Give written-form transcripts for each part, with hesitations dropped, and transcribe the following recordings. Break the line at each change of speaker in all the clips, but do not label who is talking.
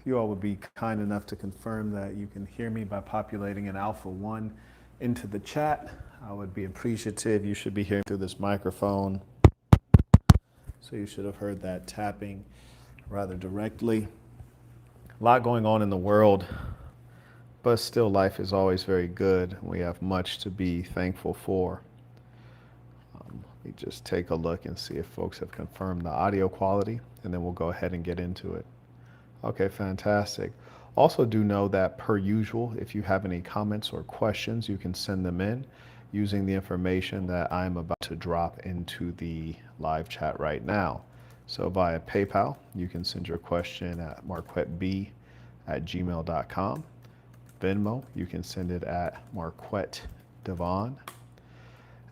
you all would be kind enough to confirm that you can hear me by populating an alpha 1 into the chat, I would be appreciative. You should be hearing through this microphone. So you should have heard that tapping rather directly. A lot going on in the world, but still life is always very good. We have much to be thankful for. Let me just take a look and see if folks have confirmed the audio quality, and then we'll go ahead and get into it. Okay, fantastic. Also do know that per usual, if you have any comments or questions, you can send them in using the information that I'm about to drop into the live chat right now. So via PayPal, you can send your question at marquetteb@gmail.com. Venmo, you can send it at marquettedevon.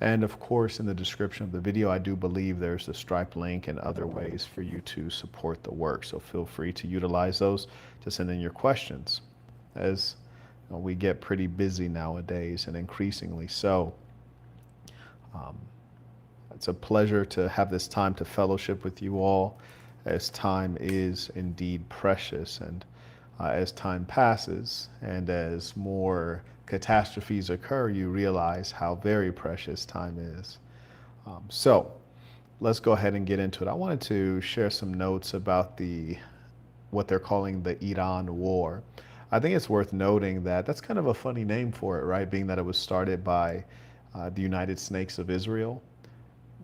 And of course, in the description of the video, I do believe there's the Stripe link and other ways for you to support the work. So feel free to utilize those to send in your questions. As we get pretty busy nowadays, and increasingly so. It's a pleasure to have this time to fellowship with you all, as time is indeed precious. And as time passes and as more catastrophes occur, you realize how very precious time is. So let's go ahead and get into it. I wanted to share some notes about what they're calling the Iran War. I think it's worth noting that that's kind of a funny name for it, right? Being that it was started by the United Snakes of Israel.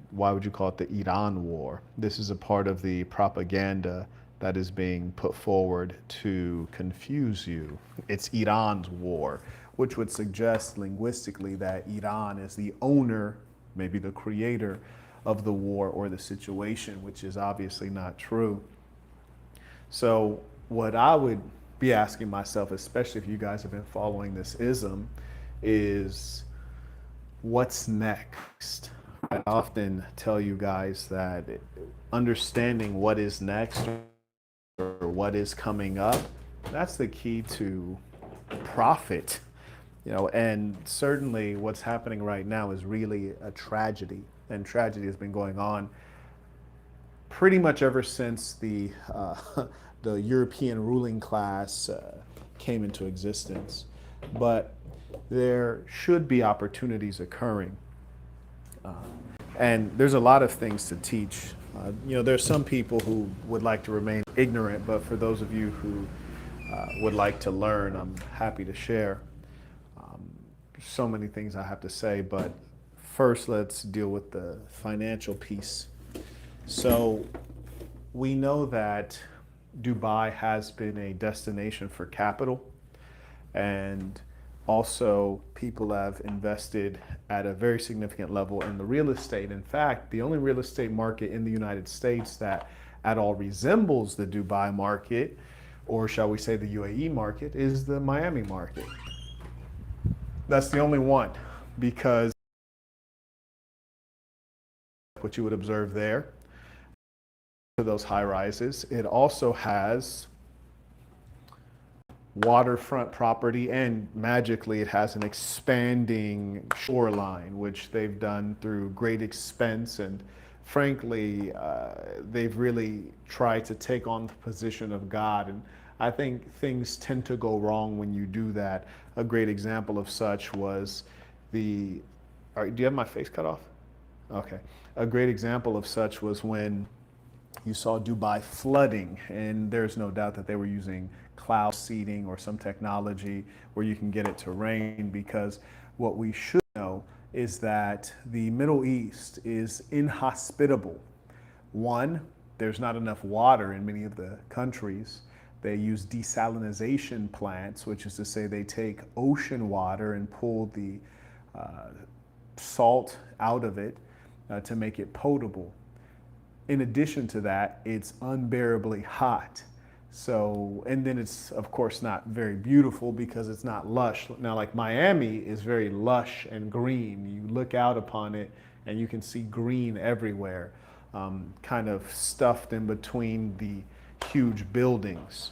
Why would you call it the Iran War? This is a part of the propaganda that is being put forward to confuse you. It's Iran's war, which would suggest linguistically that Iran is the owner, maybe the creator of the war or the situation, which is obviously not true. So what I would be asking myself, especially if you guys have been following this ism, is what's next? I often tell you guys that understanding what is next or what is coming up, that's the key to profit. And certainly what's happening right now is really a tragedy, and tragedy has been going on pretty much ever since the European ruling class came into existence. But there should be opportunities occurring. And there's a lot of things to teach. There's some people who would like to remain ignorant, but for those of you who would like to learn, I'm happy to share. So many things I have to say, but first let's deal with the financial piece. So we know that Dubai has been a destination for capital, and also people have invested at a very significant level in the real estate. In fact, the only real estate market in the United States that at all resembles the Dubai market, or shall we say the UAE market, is the Miami market. That's the only one, because what you would observe there, to those high rises, it also has waterfront property, and magically it has an expanding shoreline, which they've done through great expense. And frankly, they've really tried to take on the position of God. And I think things tend to go wrong when you do that. A great example of such was do you have my face cut off? Okay. A great example of such was when you saw Dubai flooding, and there's no doubt that they were using cloud seeding or some technology where you can get it to rain, because what we should know is that the Middle East is inhospitable. One, there's not enough water in many of the countries. They use desalination plants, which is to say they take ocean water and pull the salt out of it to make it potable. In addition to that, it's unbearably hot. So, and then it's of course not very beautiful because it's not lush. Now, like Miami is very lush and green. You look out upon it and you can see green everywhere, kind of stuffed in between the huge buildings.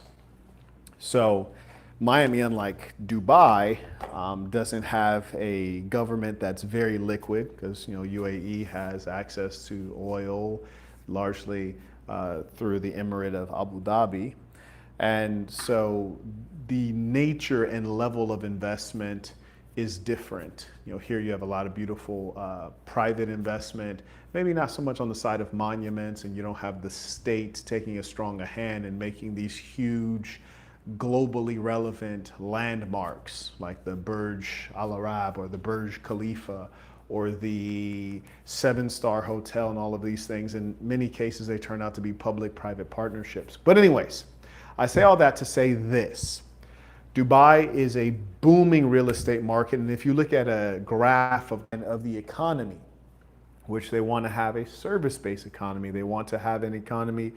So Miami, unlike Dubai, doesn't have a government that's very liquid, because UAE has access to oil largely through the Emirate of Abu Dhabi. And so the nature and level of investment is different. Here you have a lot of beautiful private investment, maybe not so much on the side of monuments, and you don't have the state taking as strong a hand in making these huge, globally relevant landmarks like the Burj Al Arab or the Burj Khalifa or the seven-star hotel and all of these things. In many cases, they turn out to be public-private partnerships. But anyways, I say all that to say this. Dubai is a booming real estate market, and if you look at a graph of the economy, which they want to have a service-based economy, they want to have an economy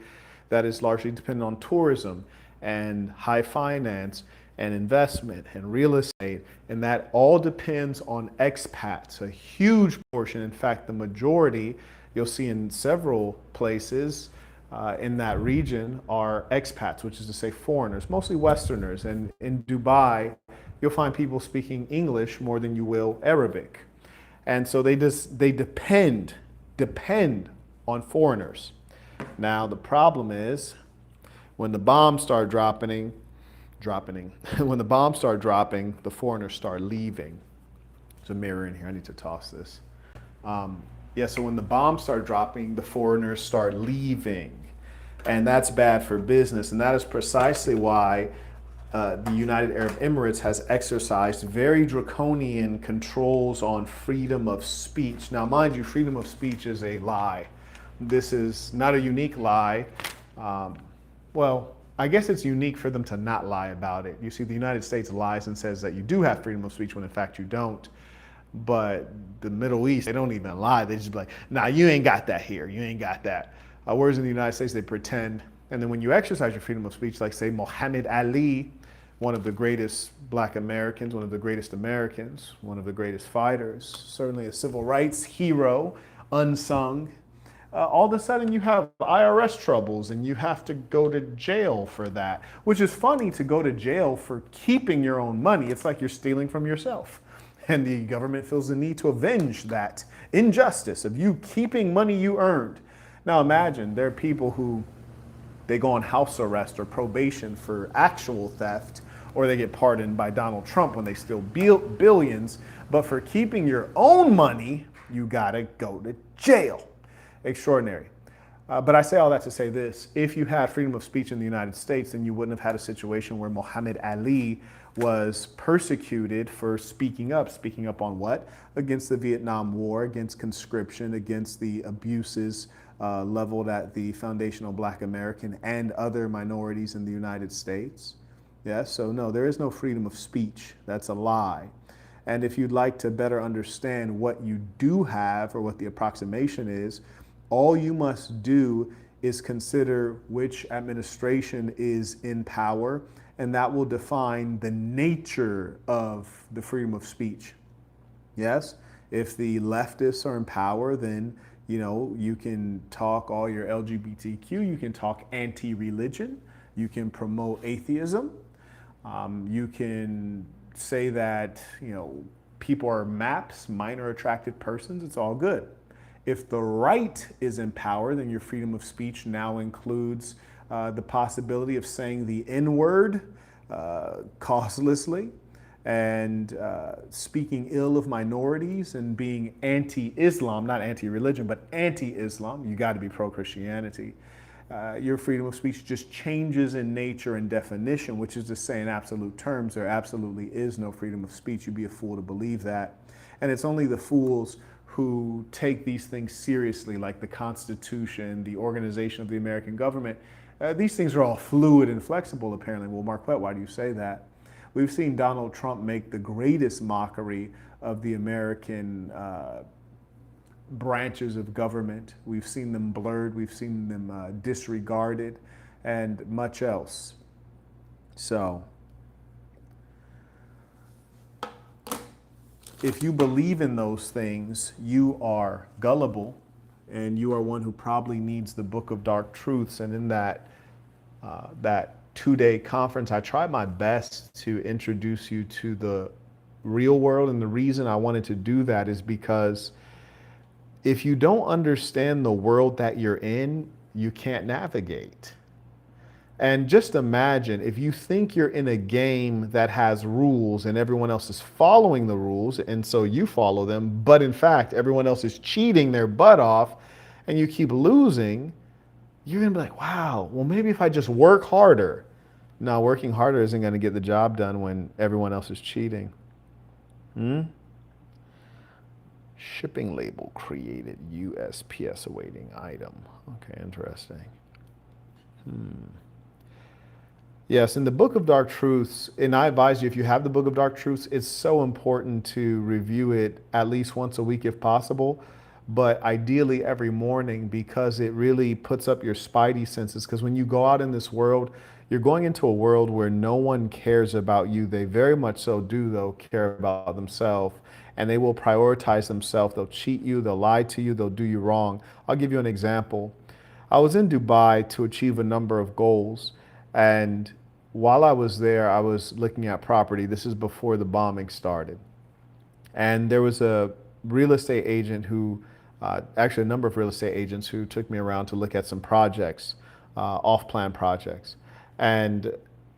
that is largely dependent on tourism and high finance and investment and real estate, and that all depends on expats, a huge portion. In fact, the majority you'll see in several places in that region are expats, which is to say foreigners, mostly Westerners. And in Dubai, you'll find people speaking English more than you will Arabic. And so they depend on foreigners. Now the problem is when the bombs start dropping, when the bombs start dropping, the foreigners start leaving. There's a mirror in here. I need to toss this. So when the bombs start dropping, the foreigners start leaving. And that's bad for business. And that is precisely why the United Arab Emirates has exercised very draconian controls on freedom of speech. Now, mind you, freedom of speech is a lie. This is not a unique lie. Well, I guess it's unique for them to not lie about it. You see, the United States lies and says that you do have freedom of speech when in fact you don't. But the Middle East, they don't even lie. They just be like, nah, you ain't got that here. You ain't got that. Whereas in the United States, they pretend. And then when you exercise your freedom of speech, like say Muhammad Ali, one of the greatest black Americans, one of the greatest Americans, one of the greatest fighters, certainly a civil rights hero, unsung, all of a sudden you have IRS troubles and you have to go to jail for that, which is funny to go to jail for keeping your own money. It's like you're stealing from yourself. And the government feels the need to avenge that injustice of you keeping money you earned. Now imagine there are people who they go on house arrest or probation for actual theft, or they get pardoned by Donald Trump when they steal billions. But for keeping your own money, you gotta go to jail. Extraordinary. But I say all that to say this. If you had freedom of speech in the United States, then you wouldn't have had a situation where Muhammad Ali was persecuted for speaking up. Speaking up on what? Against the Vietnam War, against conscription, against the abuses leveled at the foundational Black American and other minorities in the United States. Yes, so no, there is no freedom of speech. That's a lie. And if you'd like to better understand what you do have or what the approximation is, all you must do is consider which administration is in power, and that will define the nature of the freedom of speech. Yes, if the leftists are in power, then you can talk all your LGBTQ, you can talk anti-religion, you can promote atheism, you can say that people are MAPs, minor attracted persons. It's all good. If the right is in power, then your freedom of speech now includes the possibility of saying the N-word causelessly and speaking ill of minorities and being anti-Islam, not anti-religion, but anti-Islam. You got to be pro-Christianity. Your freedom of speech just changes in nature and definition, which is to say in absolute terms, there absolutely is no freedom of speech. You'd be a fool to believe that. And it's only the fools who take these things seriously, like the Constitution, the organization of the American government. These things are all fluid and flexible, apparently. Well, Marquette, why do you say that? We've seen Donald Trump make the greatest mockery of the American branches of government. We've seen them blurred, we've seen them disregarded, and much else. So, if you believe in those things, you are gullible, and you are one who probably needs the Book of Dark Truths. And in that two-day conference, I tried my best to introduce you to the real world. And the reason I wanted to do that is because if you don't understand the world that you're in, you can't navigate. And just imagine if you think you're in a game that has rules and everyone else is following the rules, and so you follow them, but in fact, everyone else is cheating their butt off and you keep losing, you're gonna be like, wow, well, maybe if I just work harder. No, working harder isn't gonna get the job done when everyone else is cheating. Hmm? Shipping label created USPS awaiting item. Okay, interesting. Yes, in the Book of Dark Truths, and I advise you, if you have the Book of Dark Truths, it's so important to review it at least once a week if possible, but ideally every morning because it really puts up your spidey senses. Because when you go out in this world, you're going into a world where no one cares about you. They very much so do, though, care about themselves, and they will prioritize themselves. They'll cheat you, they'll lie to you, they'll do you wrong. I'll give you an example. I was in Dubai to achieve a number of goals. And while I was there, I was looking at property. This is before the bombing started. And there was a real estate agent who, actually, a number of real estate agents who took me around to look at some projects, off plan projects. And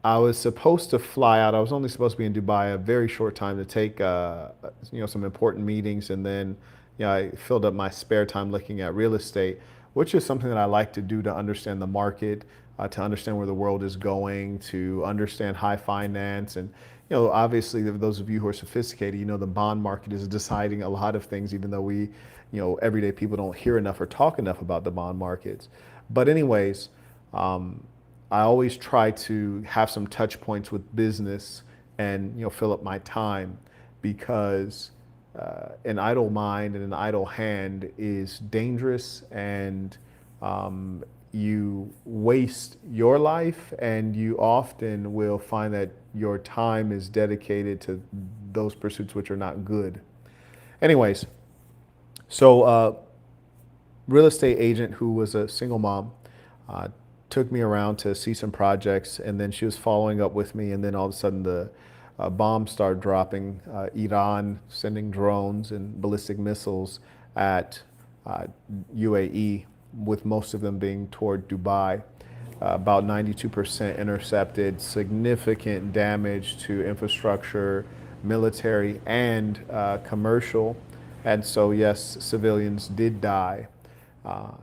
I was supposed to fly out. I was only supposed to be in Dubai a very short time to take, some important meetings. And then, I filled up my spare time looking at real estate, which is something that I like to do to understand the market, to understand where the world is going, to understand high finance. And, obviously, those of you who are sophisticated, the bond market is deciding a lot of things, even though we, everyday people don't hear enough or talk enough about the bond markets. But anyways, I always try to have some touch points with business and, fill up my time because an idle mind and an idle hand is dangerous, and you waste your life, and you often will find that your time is dedicated to those pursuits which are not good. Anyways, so real estate agent who was a single mom uh, took me around to see some projects, and then she was following up with me, and then all of a sudden the bombs started dropping. Iran sending drones and ballistic missiles at UAE, with most of them being toward Dubai. About 92% intercepted, significant damage to infrastructure, military, and commercial. And so, yes, civilians did die.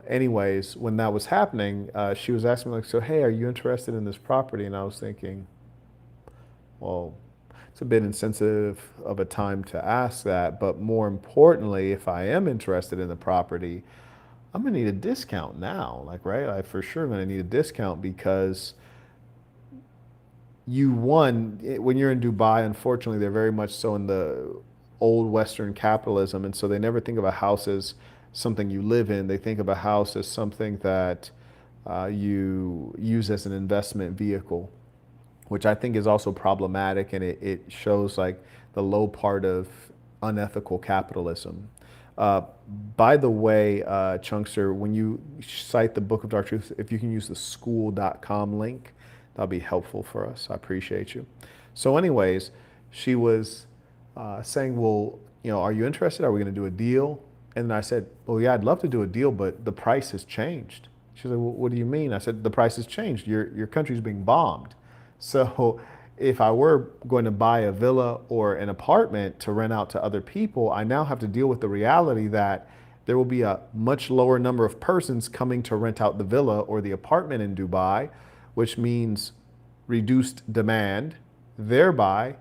Anyways, when that was happening, she was asking me, like, so, hey, are you interested in this property? And I was thinking, well, it's a bit insensitive of a time to ask that. But more importantly, if I am interested in the property, I'm gonna need a discount now, like, right? I for sure gonna need a discount because when you're in Dubai, unfortunately, they're very much so in the old Western capitalism, and so they never think of a house as something you live in. They think of a house as something that you use as an investment vehicle, which I think is also problematic, and it shows like the low part of unethical capitalism. Uh, by the way, Chunkster, when you cite the Book of Dark Truth, if you can use the school.com link, that'll be helpful for us. I appreciate you. So, anyways, she was saying, well, are you interested? Are we going to do a deal? And then I said, well, yeah, I'd love to do a deal, but the price has changed. She said, well, what do you mean? I said, the price has changed. Your country's being bombed. So if I were going to buy a villa or an apartment to rent out to other people, I now have to deal with the reality that there will be a much lower number of persons coming to rent out the villa or the apartment in Dubai, which means reduced demand, thereby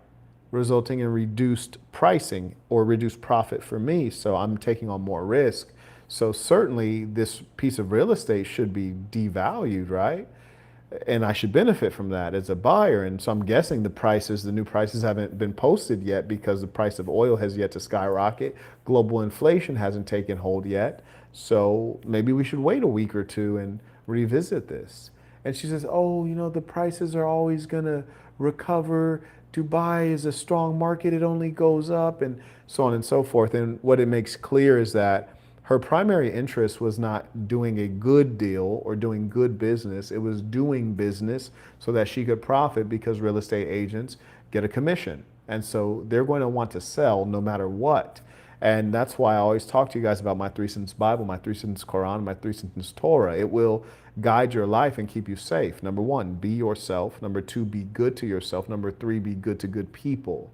resulting in reduced pricing or reduced profit for me. So I'm taking on more risk. So certainly this piece of real estate should be devalued, right? And I should benefit from that as a buyer. And so I'm guessing the new prices haven't been posted yet because the price of oil has yet to skyrocket. Global inflation hasn't taken hold yet. So maybe we should wait a week or two and revisit this. And she says, oh, the prices are always going to recover. Dubai is a strong market. It only goes up, and so on and so forth. And what it makes clear is that her primary interest was not doing a good deal or doing good business. It was doing business so that she could profit, because real estate agents get a commission. And so they're going to want to sell no matter what. And that's why I always talk to you guys about my 3 sentence Bible, my 3 sentence Quran, my 3 sentence Torah. It will guide your life and keep you safe. Number one, be yourself. Number two, be good to yourself. Number three, be good to good people.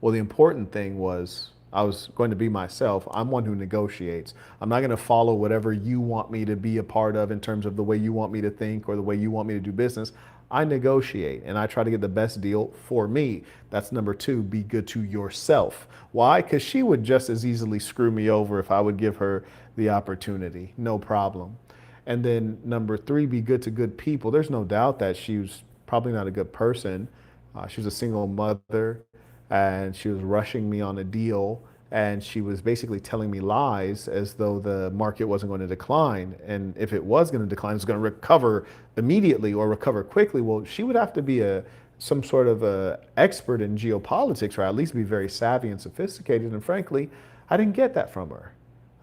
Well, the important thing was I was going to be myself. I'm one who negotiates. I'm not going to follow whatever you want me to be a part of in terms of the way you want me to think or the way you want me to do business. I negotiate and I try to get the best deal for me. That's number two, be good to yourself. Why? Because she would just as easily screw me over if I would give her the opportunity. No problem. And then number three, be good to good people. There's no doubt that she was probably not a good person. She was a single mother and she was rushing me on a deal and she was basically telling me lies as though the market wasn't going to decline. And if it was going to decline, it was going to recover immediately or recover quickly. Well, she would have to be some sort of a expert in geopolitics or at least be very savvy and sophisticated. And frankly, I didn't get that from her.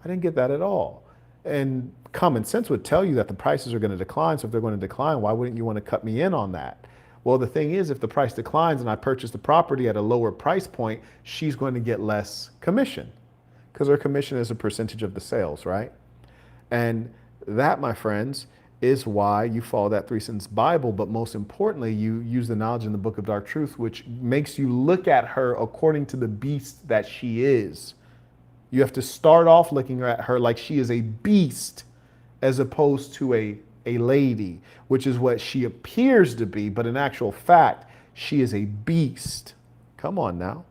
I didn't get that at all. And common sense would tell you that the prices are going to decline. So if they're going to decline, why wouldn't you want to cut me in on that? Well, the thing is, if the price declines and I purchase the property at a lower price point, she's going to get less commission because her commission is a percentage of the sales, right? And that, my friends, is why you follow that 3 sentence Bible. But most importantly, you use the knowledge in the book of dark truth, which makes you look at her according to the beast that she is. You have to start off looking at her like she is a beast as opposed to a lady, which is what she appears to be, but in actual fact, she is a beast. Come on now.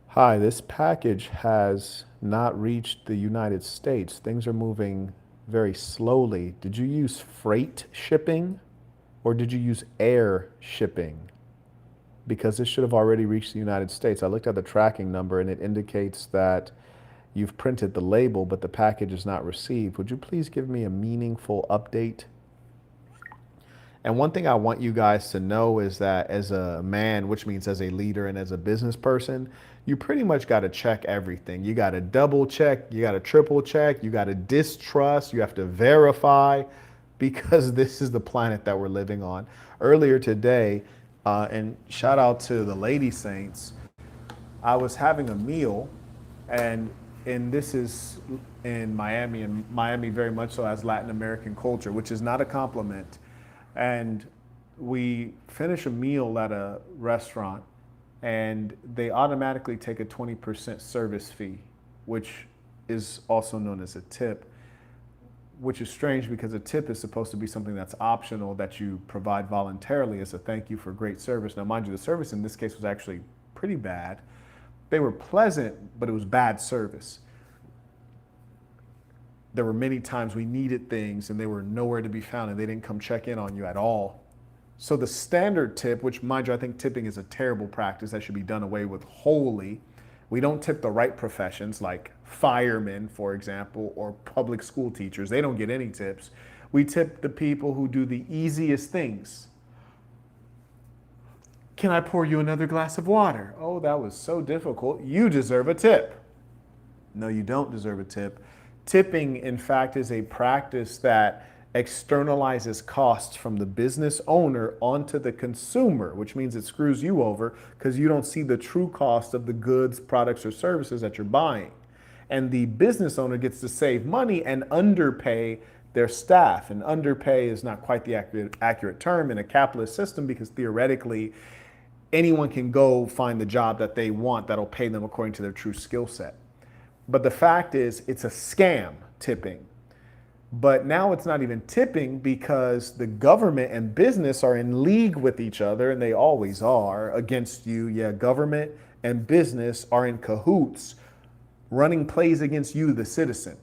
Hi, this package has not reached the United States. Things are moving very slowly. Did you use freight shipping or did you use air shipping? Because this should have already reached the United States. I looked at the tracking number and it indicates that you've printed the label, but the package is not received. Would you please give me a meaningful update? And one thing I want you guys to know is that as a man, which means as a leader and as a business person, you pretty much got to check everything. You got to double check, you got to triple check, you got to distrust, you have to verify because this is the planet that we're living on. Earlier today, and shout out to the Lady Saints, I was having a meal and this is in Miami, and Miami very much so has Latin American culture, which is not a compliment. And we finish a meal at a restaurant and they automatically take a 20% service fee, which is also known as a tip, which is strange because a tip is supposed to be something that's optional that you provide voluntarily as a thank you for great service. Now, mind you, the service in this case was actually pretty bad. They were pleasant, but it was bad service. There were many times we needed things and they were nowhere to be found and they didn't come check in on you at all. So the standard tip, which mind you, I think tipping is a terrible practice that should be done away with wholly. We don't tip the right professions like firemen, for example, or public school teachers. They don't get any tips. We tip the people who do the easiest things. Can I pour you another glass of water? Oh, that was so difficult. You deserve a tip. No, you don't deserve a tip. Tipping, in fact, is a practice that externalizes costs from the business owner onto the consumer, which means it screws you over because you don't see the true cost of the goods, products, or services that you're buying. And the business owner gets to save money and underpay their staff. And underpay is not quite the accurate term in a capitalist system because theoretically, anyone can go find the job that they want that'll pay them according to their true skill set. But the fact is, it's a scam, tipping. But now it's not even tipping because the government and business are in league with each other, and they always are, against you. Yeah, government and business are in cahoots, running plays against you, the citizen.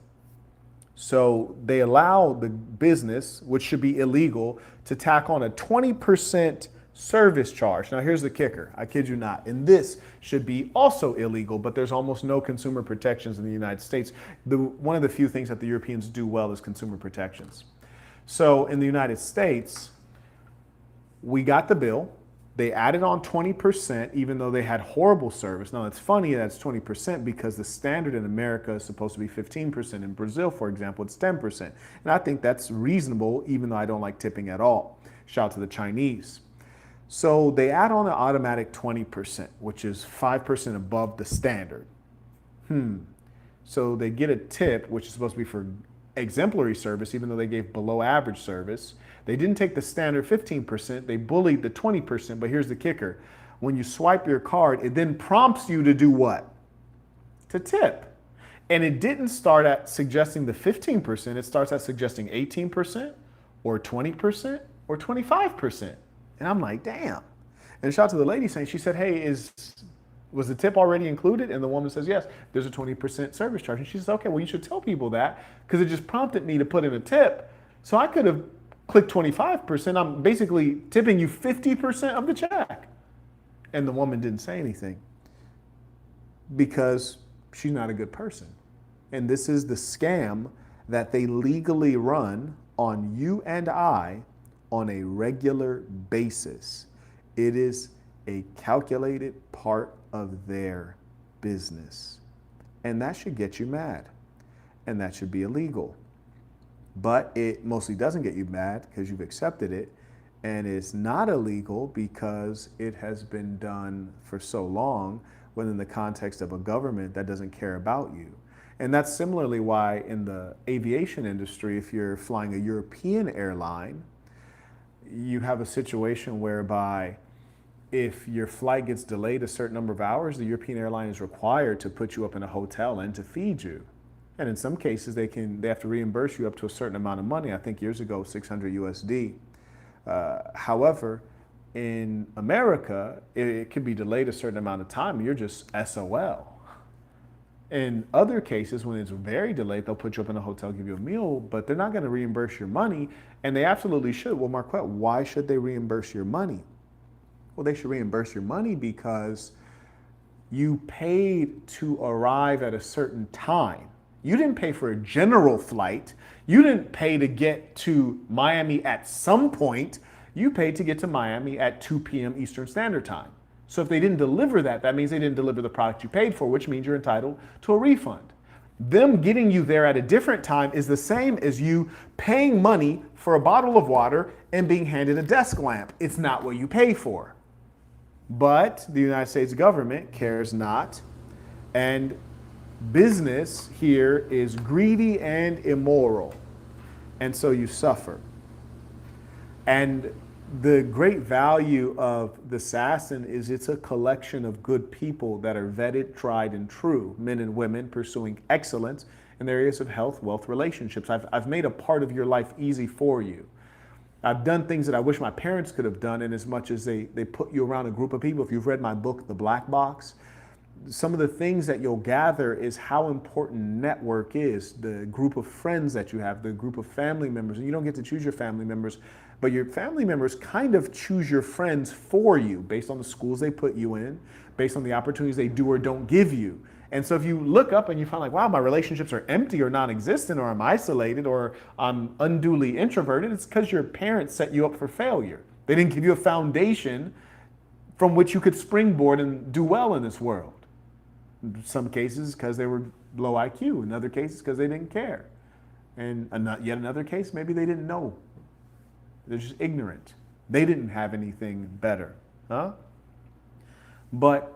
So they allow the business, which should be illegal, to tack on a 20% service charge. Now, here's the kicker. I kid you not. And this should be also illegal, but there's almost no consumer protections in the United States. One of the few things that the Europeans do well is consumer protections. So in the United States, we got the bill. They added on 20%, even though they had horrible service. Now, it's funny that's 20% because the standard in America is supposed to be 15%. In Brazil, for example, it's 10%. And I think that's reasonable, even though I don't like tipping at all. Shout out to the Chinese. So they add on an automatic 20%, which is 5% above the standard. So they get a tip, which is supposed to be for exemplary service, even though they gave below average service. They didn't take the standard 15%, they bullied the 20%, but here's the kicker. When you swipe your card, it then prompts you to do what? To tip. And it didn't start at suggesting the 15%, it starts at suggesting 18% or 20% or 25%. And I'm like, damn. And shout out to the lady saying, she said, hey, was the tip already included? And the woman says, yes, there's a 20% service charge. And she says, okay, well, you should tell people that because it just prompted me to put in a tip. So I could have clicked 25%. I'm basically tipping you 50% of the check. And the woman didn't say anything because she's not a good person. And this is the scam that they legally run on you and I on a regular basis. It is a calculated part of their business. And that should get you mad. And that should be illegal. But it mostly doesn't get you mad because you've accepted it. And it's not illegal because it has been done for so long within the context of a government that doesn't care about you. And that's similarly why in the aviation industry, if you're flying a European airline, you have a situation whereby if your flight gets delayed a certain number of hours, the European airline is required to put you up in a hotel and to feed you. And in some cases, they have to reimburse you up to a certain amount of money. I think years ago, 600 USD. However, in America, it could be delayed a certain amount of time. You're just SOL. In other cases, when it's very delayed, they'll put you up in a hotel, give you a meal, but they're not going to reimburse your money. And they absolutely should. Well, Marquette, why should they reimburse your money? Well, they should reimburse your money because you paid to arrive at a certain time. You didn't pay for a general flight. You didn't pay to get to Miami at some point. You paid to get to Miami at 2 p.m. Eastern Standard Time. So if they didn't deliver that, that means they didn't deliver the product you paid for, which means you're entitled to a refund. Them getting you there at a different time is the same as you paying money for a bottle of water and being handed a desk lamp. It's not what you pay for. But the United States government cares not. And business here is greedy and immoral. And so you suffer. And the great value of the Assassin is it's a collection of good people that are vetted, tried, and true, men and women pursuing excellence in the areas of health, wealth, relationships. I've made a part of your life easy for you. I've done things that I wish my parents could have done in as much as they put you around a group of people. If you've read my book, The Black Box, some of the things that you'll gather is how important network is, the group of friends that you have, the group of family members. And you don't get to choose your family members, but your family members kind of choose your friends for you based on the schools they put you in, based on the opportunities they do or don't give you. And so if you look up and you find like, wow, my relationships are empty or non-existent, or I'm isolated, or I'm unduly introverted, it's because your parents set you up for failure. They didn't give you a foundation from which you could springboard and do well in this world. In some cases because they were low IQ, in other cases because they didn't care. And yet another case, maybe they didn't know. They're just ignorant. They didn't have anything better. But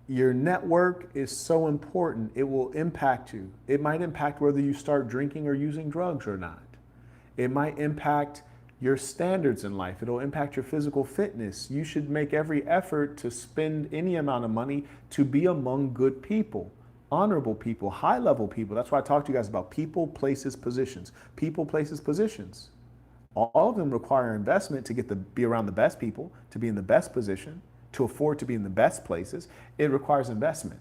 your network is so important, it will impact you. It might impact whether you start drinking or using drugs or not. It might impact your standards in life. It'll impact your physical fitness. You should make every effort to spend any amount of money to be among good people, honorable people, high-level people. That's why I talk to you guys about people, places, positions. People, places, positions. All of them require investment to be around the best people, to be in the best position, to afford to be in the best places. It requires investment.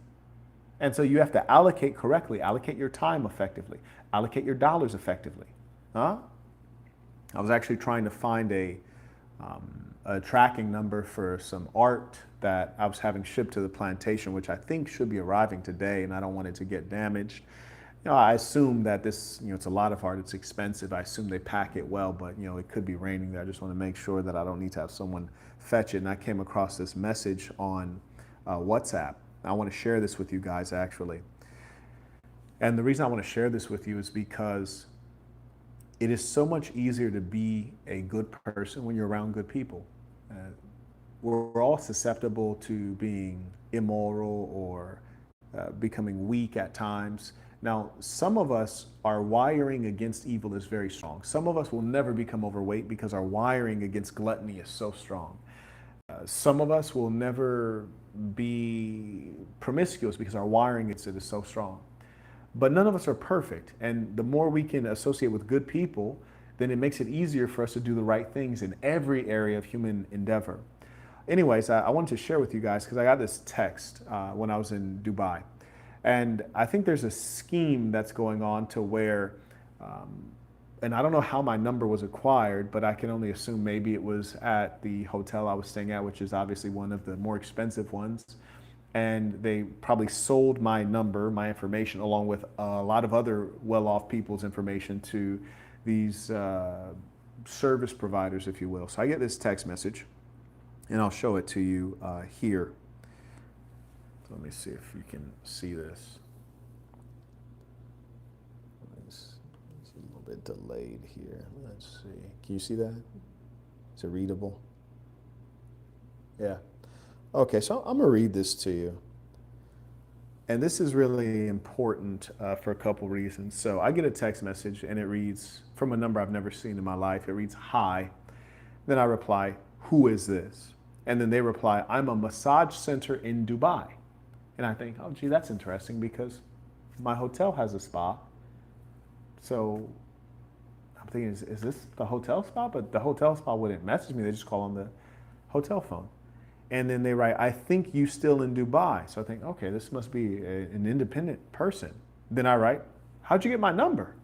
And so you have to allocate correctly, allocate your time effectively, allocate your dollars effectively. I was actually trying to find a tracking number for some art that I was having shipped to the plantation, which I think should be arriving today, and I don't want it to get damaged. I assume that this, it's a lot of art. It's expensive. I assume they pack it well, but it could be raining there. I just want to make sure that I don't need to have someone fetch it. And I came across this message on WhatsApp. I want to share this with you guys actually. And the reason I want to share this with you is because it is so much easier to be a good person when you're around good people. We're all susceptible to being immoral or becoming weak at times. Now, some of us, our wiring against evil is very strong. Some of us will never become overweight because our wiring against gluttony is so strong. Some of us will never be promiscuous because our wiring against it is so strong. But none of us are perfect. And the more we can associate with good people, then it makes it easier for us to do the right things in every area of human endeavor. Anyways, I wanted to share with you guys because I got this text when I was in Dubai. And I think there's a scheme that's going on to where, and I don't know how my number was acquired, but I can only assume maybe it was at the hotel I was staying at, which is obviously one of the more expensive ones. And they probably sold my number, my information, along with a lot of other well-off people's information to these service providers, if you will. So I get this text message, and I'll show it to you here. So let me see if you can see this. It's a little bit delayed here. Let's see. Can you see that? Is it readable? Yeah. Okay, so I'm going to read this to you. And this is really important for a couple reasons. So I get a text message and it reads, from a number I've never seen in my life, it reads, "Hi." Then I reply, "Who is this?" And then they reply, "I'm a massage center in Dubai." And I think, oh, gee, that's interesting because my hotel has a spa. So I'm thinking, is this the hotel spa? But the hotel spa wouldn't message me. They just call on the hotel phone. And then they write, "I think you still in Dubai." So I think, okay, this must be an independent person. Then I write, "How'd you get my number?"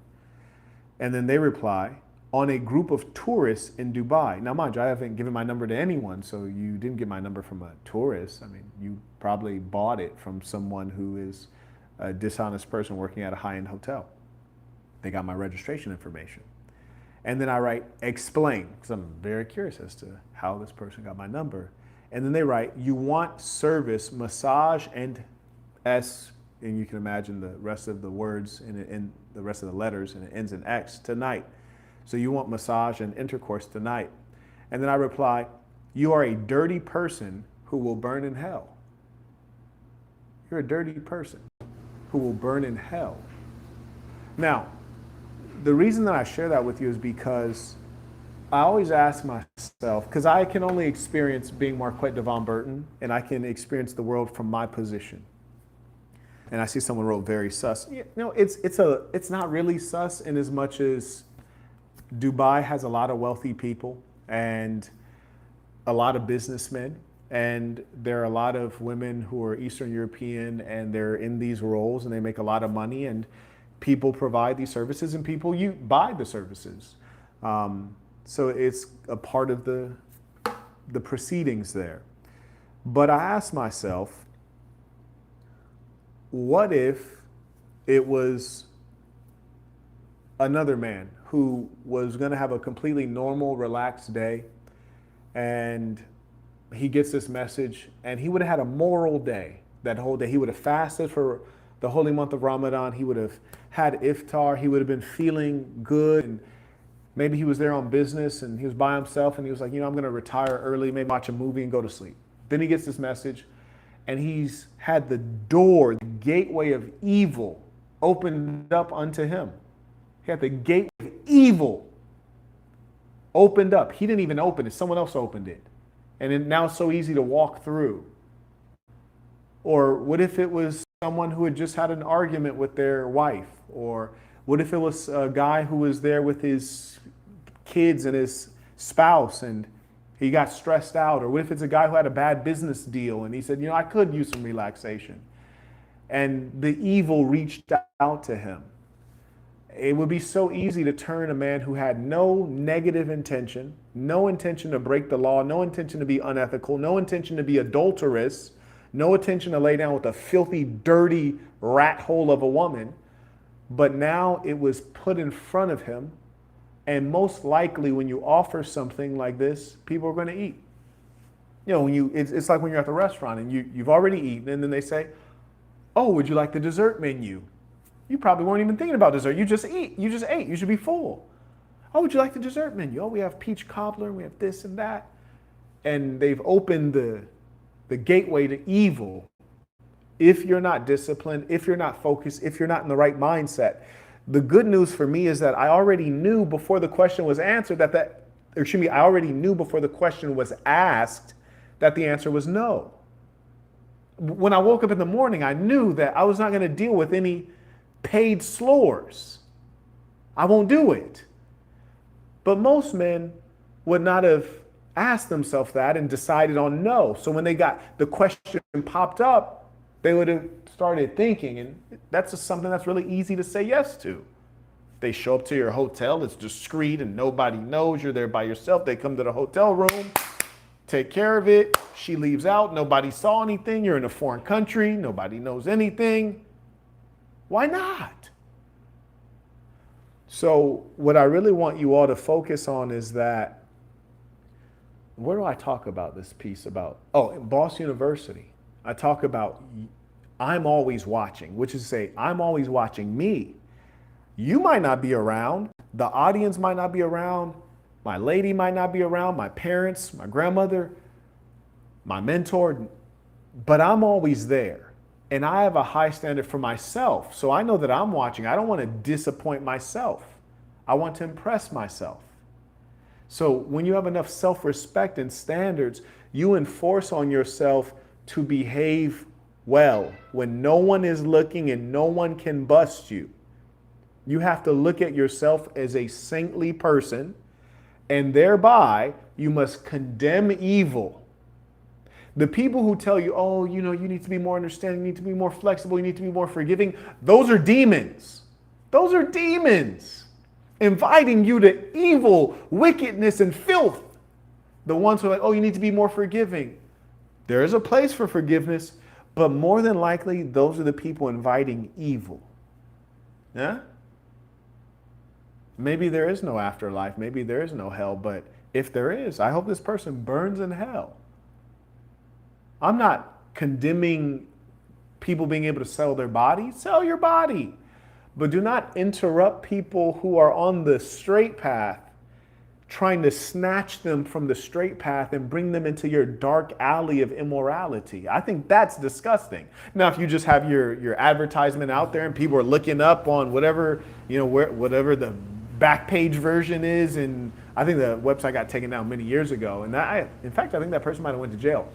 And then they reply, "On a group of tourists in Dubai." Now, mind you, I haven't given my number to anyone, so you didn't get my number from a tourist. I mean, you probably bought it from someone who is a dishonest person working at a high-end hotel. They got my registration information. And then I write, "Explain," because I'm very curious as to how this person got my number. And then they write, "You want service, massage, and S," and you can imagine the rest of the words and the rest of the letters, and it ends in X, "tonight. So you want massage and intercourse tonight." And then I reply, "You are a dirty person who will burn in hell." You're a dirty person who will burn in hell. Now, the reason that I share that with you is because I always ask myself, because I can only experience being Marquette Devon Burton, and I can experience the world from my position. And I see someone wrote very sus. It's not really sus in as much as Dubai has a lot of wealthy people and a lot of businessmen, and there are a lot of women who are Eastern European, and they're in these roles and they make a lot of money, and people provide these services and people buy the services. So it's a part of the proceedings there. But I asked myself, what if it was another man who was going to have a completely normal, relaxed day, and he gets this message, and he would have had a moral day that whole day. He would have fasted for the holy month of Ramadan. He would have had iftar. He would have been feeling good. And maybe he was there on business and he was by himself and he was like, I'm going to retire early, maybe watch a movie and go to sleep. Then he gets this message and he's had the door, the gateway of evil opened up unto him. He had the gateway of evil opened up. He didn't even open it. Someone else opened it. And now it's so easy to walk through. Or what if it was someone who had just had an argument with their wife? Or what if it was a guy who was there with his kids and his spouse and he got stressed out? Or what if it's a guy who had a bad business deal and he said, I could use some relaxation. And the evil reached out to him. It would be so easy to turn a man who had no negative intention, no intention to break the law, no intention to be unethical, no intention to be adulterous, no intention to lay down with a filthy, dirty rat hole of a woman. but now it was put in front of him. And most likely when you offer something like this, people are going to eat. You know, it's like when you're at the restaurant and you've already eaten, and then they say, oh, would you like the dessert menu? You probably weren't even thinking about dessert. You just ate. You should be full. Oh, would you like the dessert menu? Oh, we have peach cobbler. We have this and that. And they've opened the gateway to evil if you're not disciplined, if you're not focused, if you're not in the right mindset. The good news for me is that I already knew before the question was answered I already knew before the question was asked that the answer was no. When I woke up in the morning, I knew that I was not going to deal with any paid slurs. I won't do it. But most men would not have asked themselves that and decided on no. So when the question popped up, they would have started thinking, and that's just something that's really easy to say yes to. They show up to your hotel, it's discreet and nobody knows, you're there by yourself. They come to the hotel room, take care of it. She leaves out, nobody saw anything. You're in a foreign country, nobody knows anything. Why not? So what I really want you all to focus on is that, where do I talk about this piece about? Oh, in Boss University, I talk about I'm always watching, which is to say, I'm always watching me. You might not be around. The audience might not be around. My lady might not be around. My parents, my grandmother, my mentor, but I'm always there. And I have a high standard for myself. So I know that I'm watching. I don't want to disappoint myself. I want to impress myself. So when you have enough self-respect and standards, you enforce on yourself to behave well when no one is looking and no one can bust you. You have to look at yourself as a saintly person, and thereby you must condemn evil. The people who tell you, oh, you need to be more understanding, you need to be more flexible, you need to be more forgiving, those are demons. Those are demons inviting you to evil, wickedness, and filth. The ones who are like, oh, you need to be more forgiving. There is a place for forgiveness, but more than likely, those are the people inviting evil. Yeah? Maybe there is no afterlife. Maybe there is no hell. But if there is, I hope this person burns in hell. I'm not condemning people being able to sell their body. Sell your body. But do not interrupt people who are on the straight path, trying to snatch them from the straight path and bring them into your dark alley of immorality. I think that's disgusting. Now, if you just have your advertisement out there and people are looking up on whatever, whatever the back page version is, and I think the website got taken down many years ago. And in fact, I think that person might have went to jail.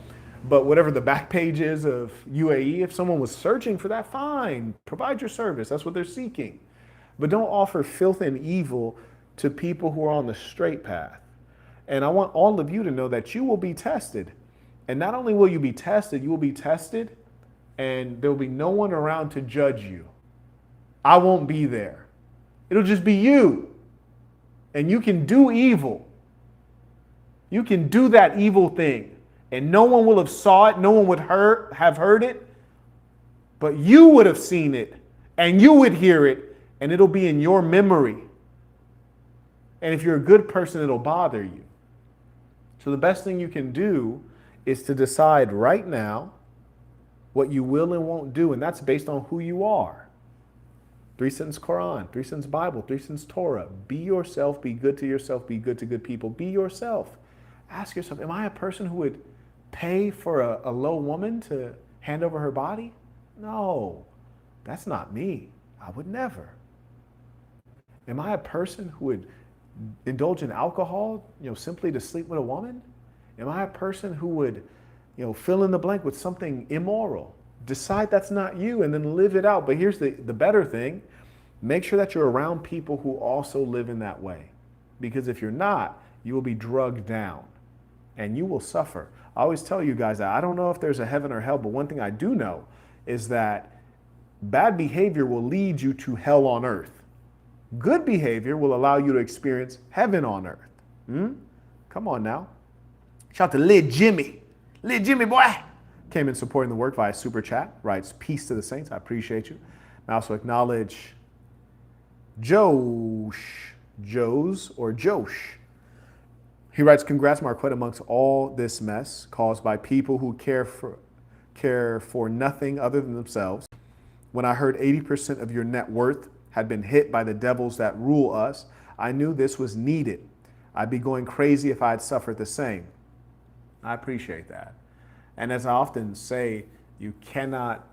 But whatever the back page is of UAE, if someone was searching for that, fine, provide your service. That's what they're seeking. But don't offer filth and evil to people who are on the straight path. And I want all of you to know that you will be tested. And not only will you be tested, you will be tested and there will be no one around to judge you. I won't be there. It'll just be you. And you can do evil. You can do that evil thing. And no one will have saw it. No one would have heard it. But you would have seen it. And you would hear it. And it'll be in your memory. And if you're a good person, it'll bother you. So the best thing you can do is to decide right now what you will and won't do. And that's based on who you are. 3-sentence Quran, 3-sentence Bible, 3-sentence Torah. Be yourself, be good to yourself, be good to good people. Be yourself. Ask yourself, am I a person who would pay for a low woman to hand over her body? No, that's not me. I would never. Am I a person who would indulge in alcohol, simply to sleep with a woman? Am I a person who would, fill in the blank with something immoral? Decide that's not you and then live it out. But here's the better thing. Make sure that you're around people who also live in that way. Because if you're not, you will be drugged down and you will suffer. I always tell you guys that I don't know if there's a heaven or hell, but one thing I do know is that bad behavior will lead you to hell on earth. Good behavior will allow you to experience heaven on earth. Come on now. Shout out to Lid Jimmy. Lid Jimmy, boy. Came in supporting the work via Super Chat. Writes, peace to the saints. I appreciate you. I also acknowledge Josh. He writes, congrats, Marquette, amongst all this mess caused by people who care for nothing other than themselves. When I heard 80% of your net worth had been hit by the devils that rule us, I knew this was needed. I'd be going crazy if I had suffered the same. I appreciate that. And as I often say, you cannot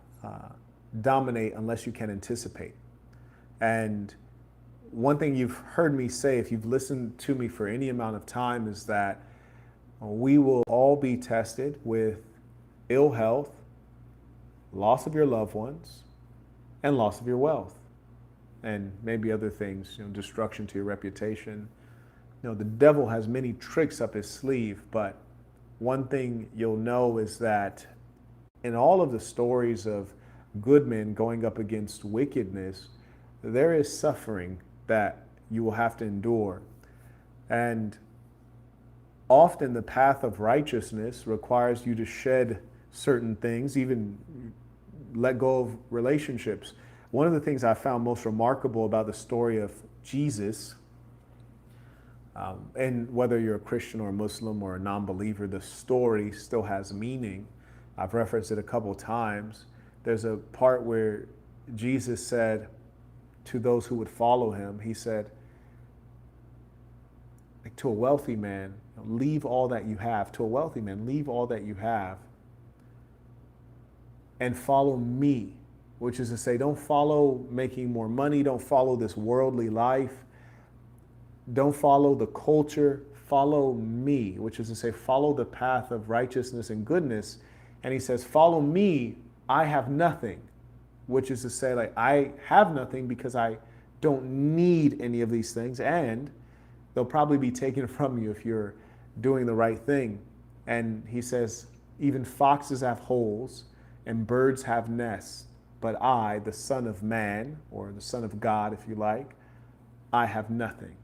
dominate unless you can anticipate. And one thing you've heard me say, if you've listened to me for any amount of time, is that we will all be tested with ill health, loss of your loved ones, and loss of your wealth, and maybe other things, destruction to your reputation. The devil has many tricks up his sleeve, but one thing you'll know is that in all of the stories of good men going up against wickedness, there is suffering that you will have to endure. And often the path of righteousness requires you to shed certain things, even let go of relationships. One of the things I found most remarkable about the story of Jesus, and whether you're a Christian or a Muslim or a non-believer, the story still has meaning. I've referenced it a couple times. There's a part where Jesus said to those who would follow him, he said, like, to a wealthy man, leave all that you have. To a wealthy man, leave all that you have and follow me, which is to say, don't follow making more money. Don't follow this worldly life. Don't follow the culture. Follow me, which is to say, follow the path of righteousness and goodness. And he says, follow me. I have nothing, which is to say, like, I have nothing because I don't need any of these things. And they'll probably be taken from you if you're doing the right thing. And he says, even foxes have holes and birds have nests, but I, the Son of Man, or the Son of God, if you like, I have nothing.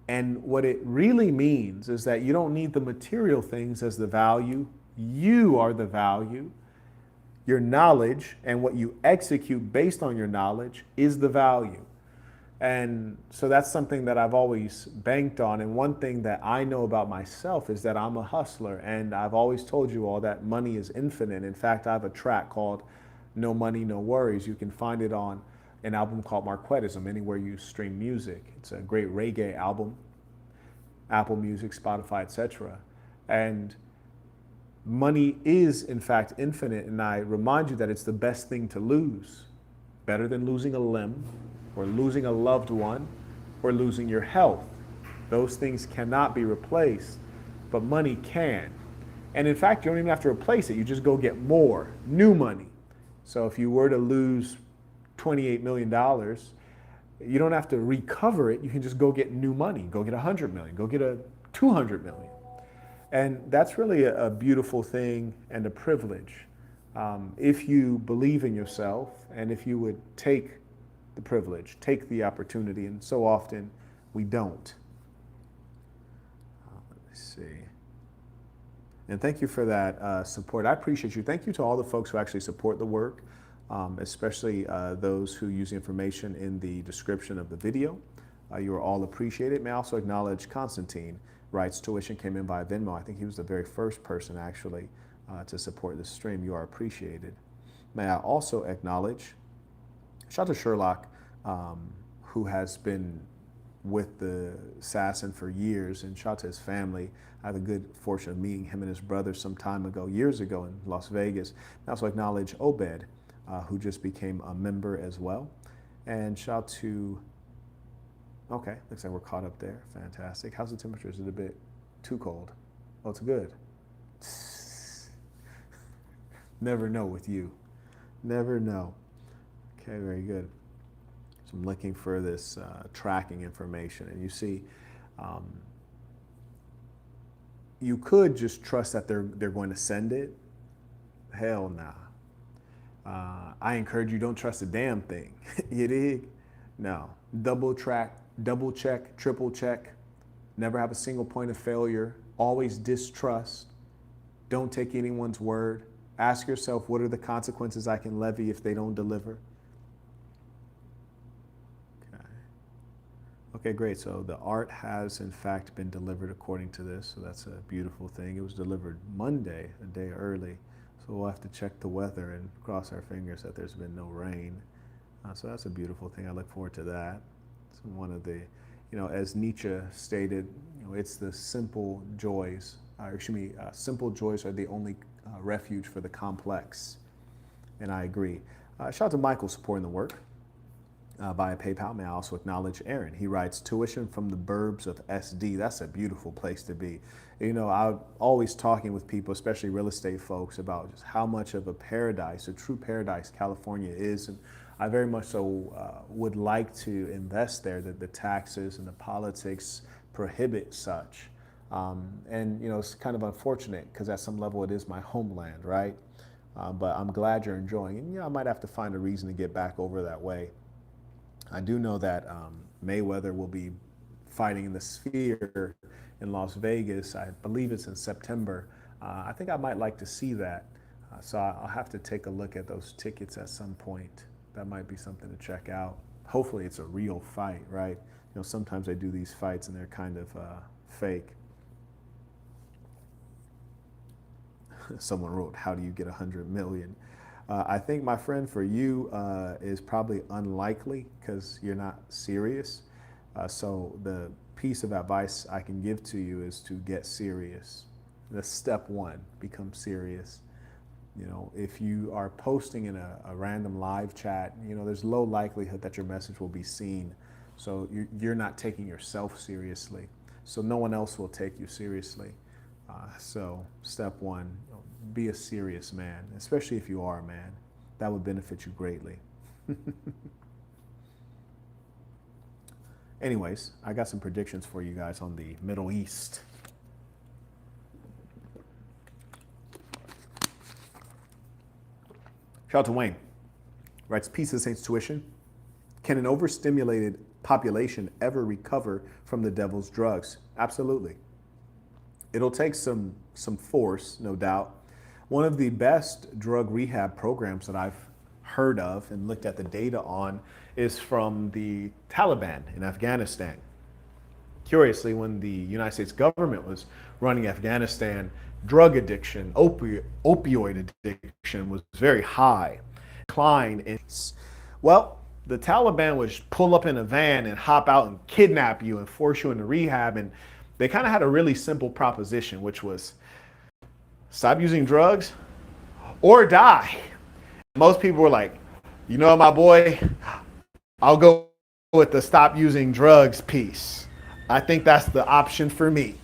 And what it really means is that you don't need the material things as the value. You are the value. Your knowledge and what you execute based on your knowledge is the value. And so that's something that I've always banked on. And one thing that I know about myself is that I'm a hustler. And I've always told you all that money is infinite. In fact, I have a track called No Money, No Worries. You can find it on an album called Marquettism, anywhere you stream music. It's a great reggae album, Apple Music, Spotify, etc. And money is, in fact, infinite. And I remind you that it's the best thing to lose. Better than losing a limb, or losing a loved one, or losing your health. Those things cannot be replaced, but money can. And in fact, you don't even have to replace it. You just go get more, new money. So if you were to lose $28 million, you don't have to recover it. You can just go get new money. Go get 100 million, go get a 200 million. And that's really a beautiful thing and a privilege. If you believe in yourself and if you would take the privilege, take the opportunity, and so often we don't. Let me see. And thank you for that support. I appreciate you. Thank you to all the folks who actually support the work, especially those who use the information in the description of the video. You are all appreciated. May I also acknowledge Constantine, writes, tuition came in via Venmo. I think he was the very first person actually to support this stream. You are appreciated. May I also acknowledge, shout out to Sherlock, who has been with the assassin for years, and shout out to his family. I had the good fortune of meeting him and his brother some time ago, years ago in Las Vegas. I also acknowledge Obed, who just became a member as well. And shout out to, okay, looks like we're caught up there. Fantastic. How's the temperature? Is it a bit too cold? Oh, it's good. Never know with you. Never know. Okay, very good. So I'm looking for this tracking information, and you see, you could just trust that they're going to send it. Hell nah. I encourage you, don't trust a damn thing. You dig? No. Double check, triple check. Never have a single point of failure. Always distrust. Don't take anyone's word. Ask yourself, what are the consequences I can levy if they don't deliver? Okay, great. So the art has in fact been delivered according to this. So that's a beautiful thing. It was delivered Monday, a day early. So we'll have to check the weather and cross our fingers that there's been no rain. So that's a beautiful thing. I look forward to that. It's one of the, as Nietzsche stated, it's the simple joys, simple joys are the only refuge for the complex. And I agree. Shout out to Michael supporting the work via PayPal. May I also acknowledge Aaron. He writes, tuition from the burbs of SD. That's a beautiful place to be. I'm always talking with people, especially real estate folks, about just how much of a paradise, a true paradise California is. And I very much so would like to invest there, that the taxes and the politics prohibit such. It's kind of unfortunate because at some level it is my homeland, right? But I'm glad you're enjoying it. And, I might have to find a reason to get back over that way. I do know that Mayweather will be fighting in the Sphere in Las Vegas. I believe it's in September. I think I might like to see that. So I'll have to take a look at those tickets at some point. That might be something to check out. Hopefully it's a real fight, right? Sometimes they do these fights and they're kind of fake. Someone wrote, how do you get 100 million? I think, my friend, for you is probably unlikely because you're not serious. So the piece of advice I can give to you is to get serious. That's step one, become serious. If you are posting in a random live chat, there's low likelihood that your message will be seen. So you're not taking yourself seriously. So no one else will take you seriously. So step one, be a serious man, especially if you are a man. That would benefit you greatly. Anyways, I got some predictions for you guys on the Middle East. Shout out to Wayne. Writes, peace of Saints tuition. Can an overstimulated population ever recover from the devil's drugs? Absolutely. It'll take some force, no doubt. One of the best drug rehab programs that I've heard of and looked at the data on is from the Taliban in Afghanistan. Curiously, when the United States government was running Afghanistan, drug addiction, opioid addiction was very high. Well, the Taliban would pull up in a van and hop out and kidnap you and force you into rehab. And they kind of had a really simple proposition, which was stop using drugs or die. Most people were like, my boy, I'll go with the stop using drugs piece. I think that's the option for me.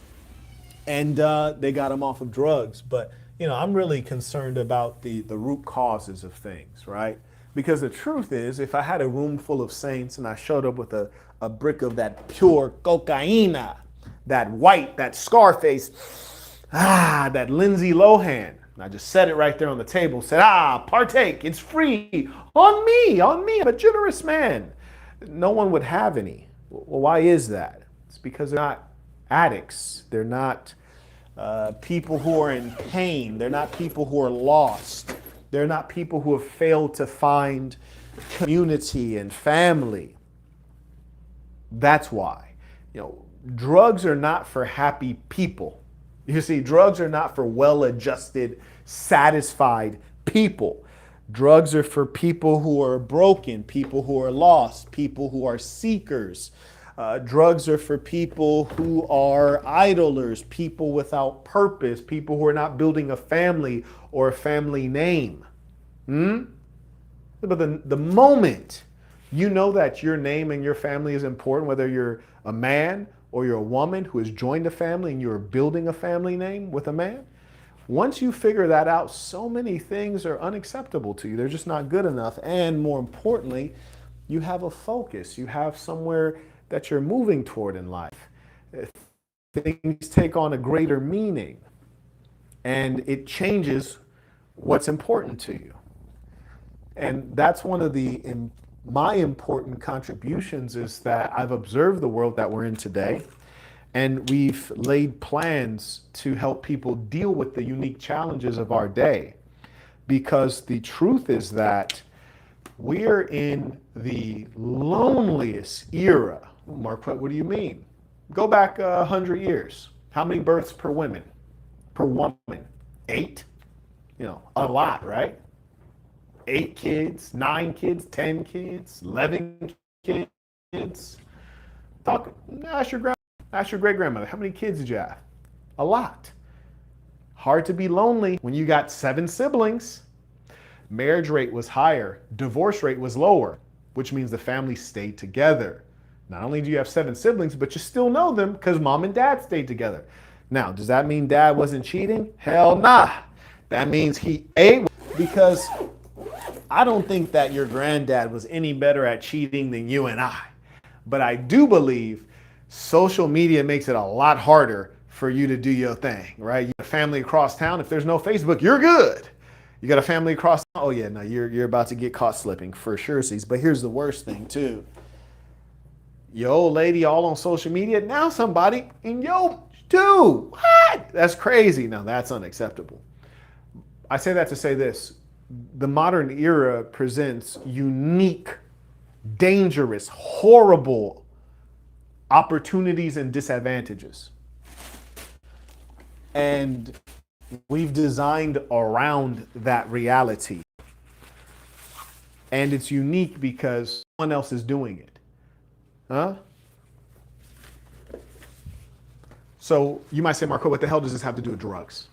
And they got him off of drugs. But, I'm really concerned about the root causes of things, right? Because the truth is, if I had a room full of saints and I showed up with a brick of that pure cocaina, that white, that Scarface, that Lindsay Lohan, and I just set it right there on the table, said, partake, it's free, on me, I'm a generous man. No one would have any. Well, why is that? It's because they're not addicts. They're not people who are in pain. They're not people who are lost. They're not people who have failed to find community and family. That's why. Drugs are not for happy people. You see, drugs are not for well-adjusted, satisfied people. Drugs are for people who are broken, people who are lost, people who are seekers. Drugs are for people who are idlers, people without purpose, people who are not building a family or a family name. But the moment you know that your name and your family is important, whether you're a man or you're a woman who has joined a family and you're building a family name with a man, once you figure that out, so many things are unacceptable to you. They're just not good enough. And more importantly, you have a focus. You have somewhere that you're moving toward in life. Things take on a greater meaning, and it changes what's important to you. And that's one of my important contributions, is that I've observed the world that we're in today, and we've laid plans to help people deal with the unique challenges of our day. Because the truth is that we're in the loneliest era Marquette, what do you mean? Go back 100 years. How many births per woman? Per woman? 8? A lot, right? 8 kids, 9 kids, 10 kids, 11 kids. Talk, ask your great grandmother, how many kids did you have? A lot. Hard to be lonely when you got 7 siblings. Marriage rate was higher, divorce rate was lower, which means the family stayed together. Not only do you have 7 siblings, but you still know them because mom and dad stayed together. Now, does that mean dad wasn't cheating? Hell nah. That means he ate, because I don't think that your granddad was any better at cheating than you and I. But I do believe social media makes it a lot harder for you to do your thing, right? You got a family across town. If there's no Facebook, you're good. You got a family across town. Oh yeah, no, you're about to get caught slipping for sure. But here's the worst thing too. Your old lady all on social media. Now somebody in yo too. What? That's crazy. Now that's unacceptable. I say that to say this. The modern era presents unique, dangerous, horrible opportunities and disadvantages. And we've designed around that reality. And it's unique because someone else is doing it. Huh? So you might say, Marco, what the hell does this have to do with drugs?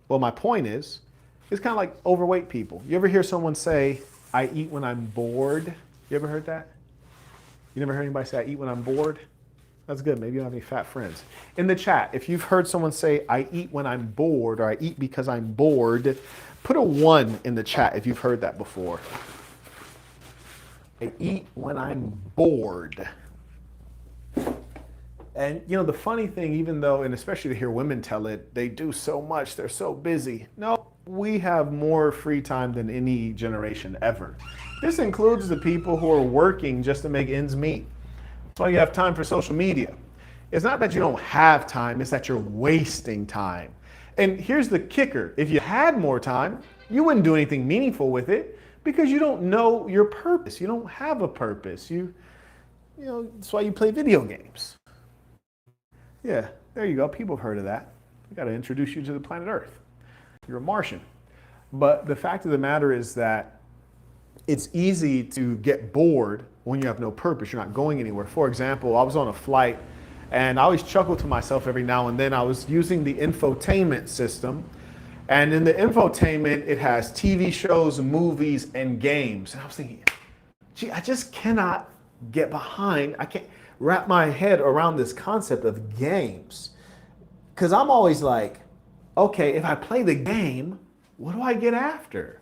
Well, my point is, it's kind of like overweight people. You ever hear someone say, I eat when I'm bored? You ever heard that? You never heard anybody say, I eat when I'm bored? That's good. Maybe you don't have any fat friends. In the chat, if you've heard someone say, I eat when I'm bored, or I eat because I'm bored, put a 1 in the chat if you've heard that before. I eat when I'm bored. And the funny thing, even though, and especially to hear women tell it, they do so much, they're so busy. No, we have more free time than any generation ever. This includes the people who are working just to make ends meet. That's why you have time for social media. It's not that you don't have time, it's that you're wasting time. And here's the kicker. If you had more time, you wouldn't do anything meaningful with it because you don't know your purpose. You don't have a purpose. That's why you play video games. Yeah, there you go. People have heard of that. We got to introduce you to the planet Earth. You're a Martian. But the fact of the matter is that it's easy to get bored when you have no purpose. You're not going anywhere. For example, I was on a flight and I always chuckle to myself every now and then. I was using the infotainment system. And in the infotainment, it has TV shows, movies, and games. And I was thinking, gee, I just cannot get behind. I can't wrap my head around this concept of games. Because I'm always like, okay, if I play the game, what do I get after?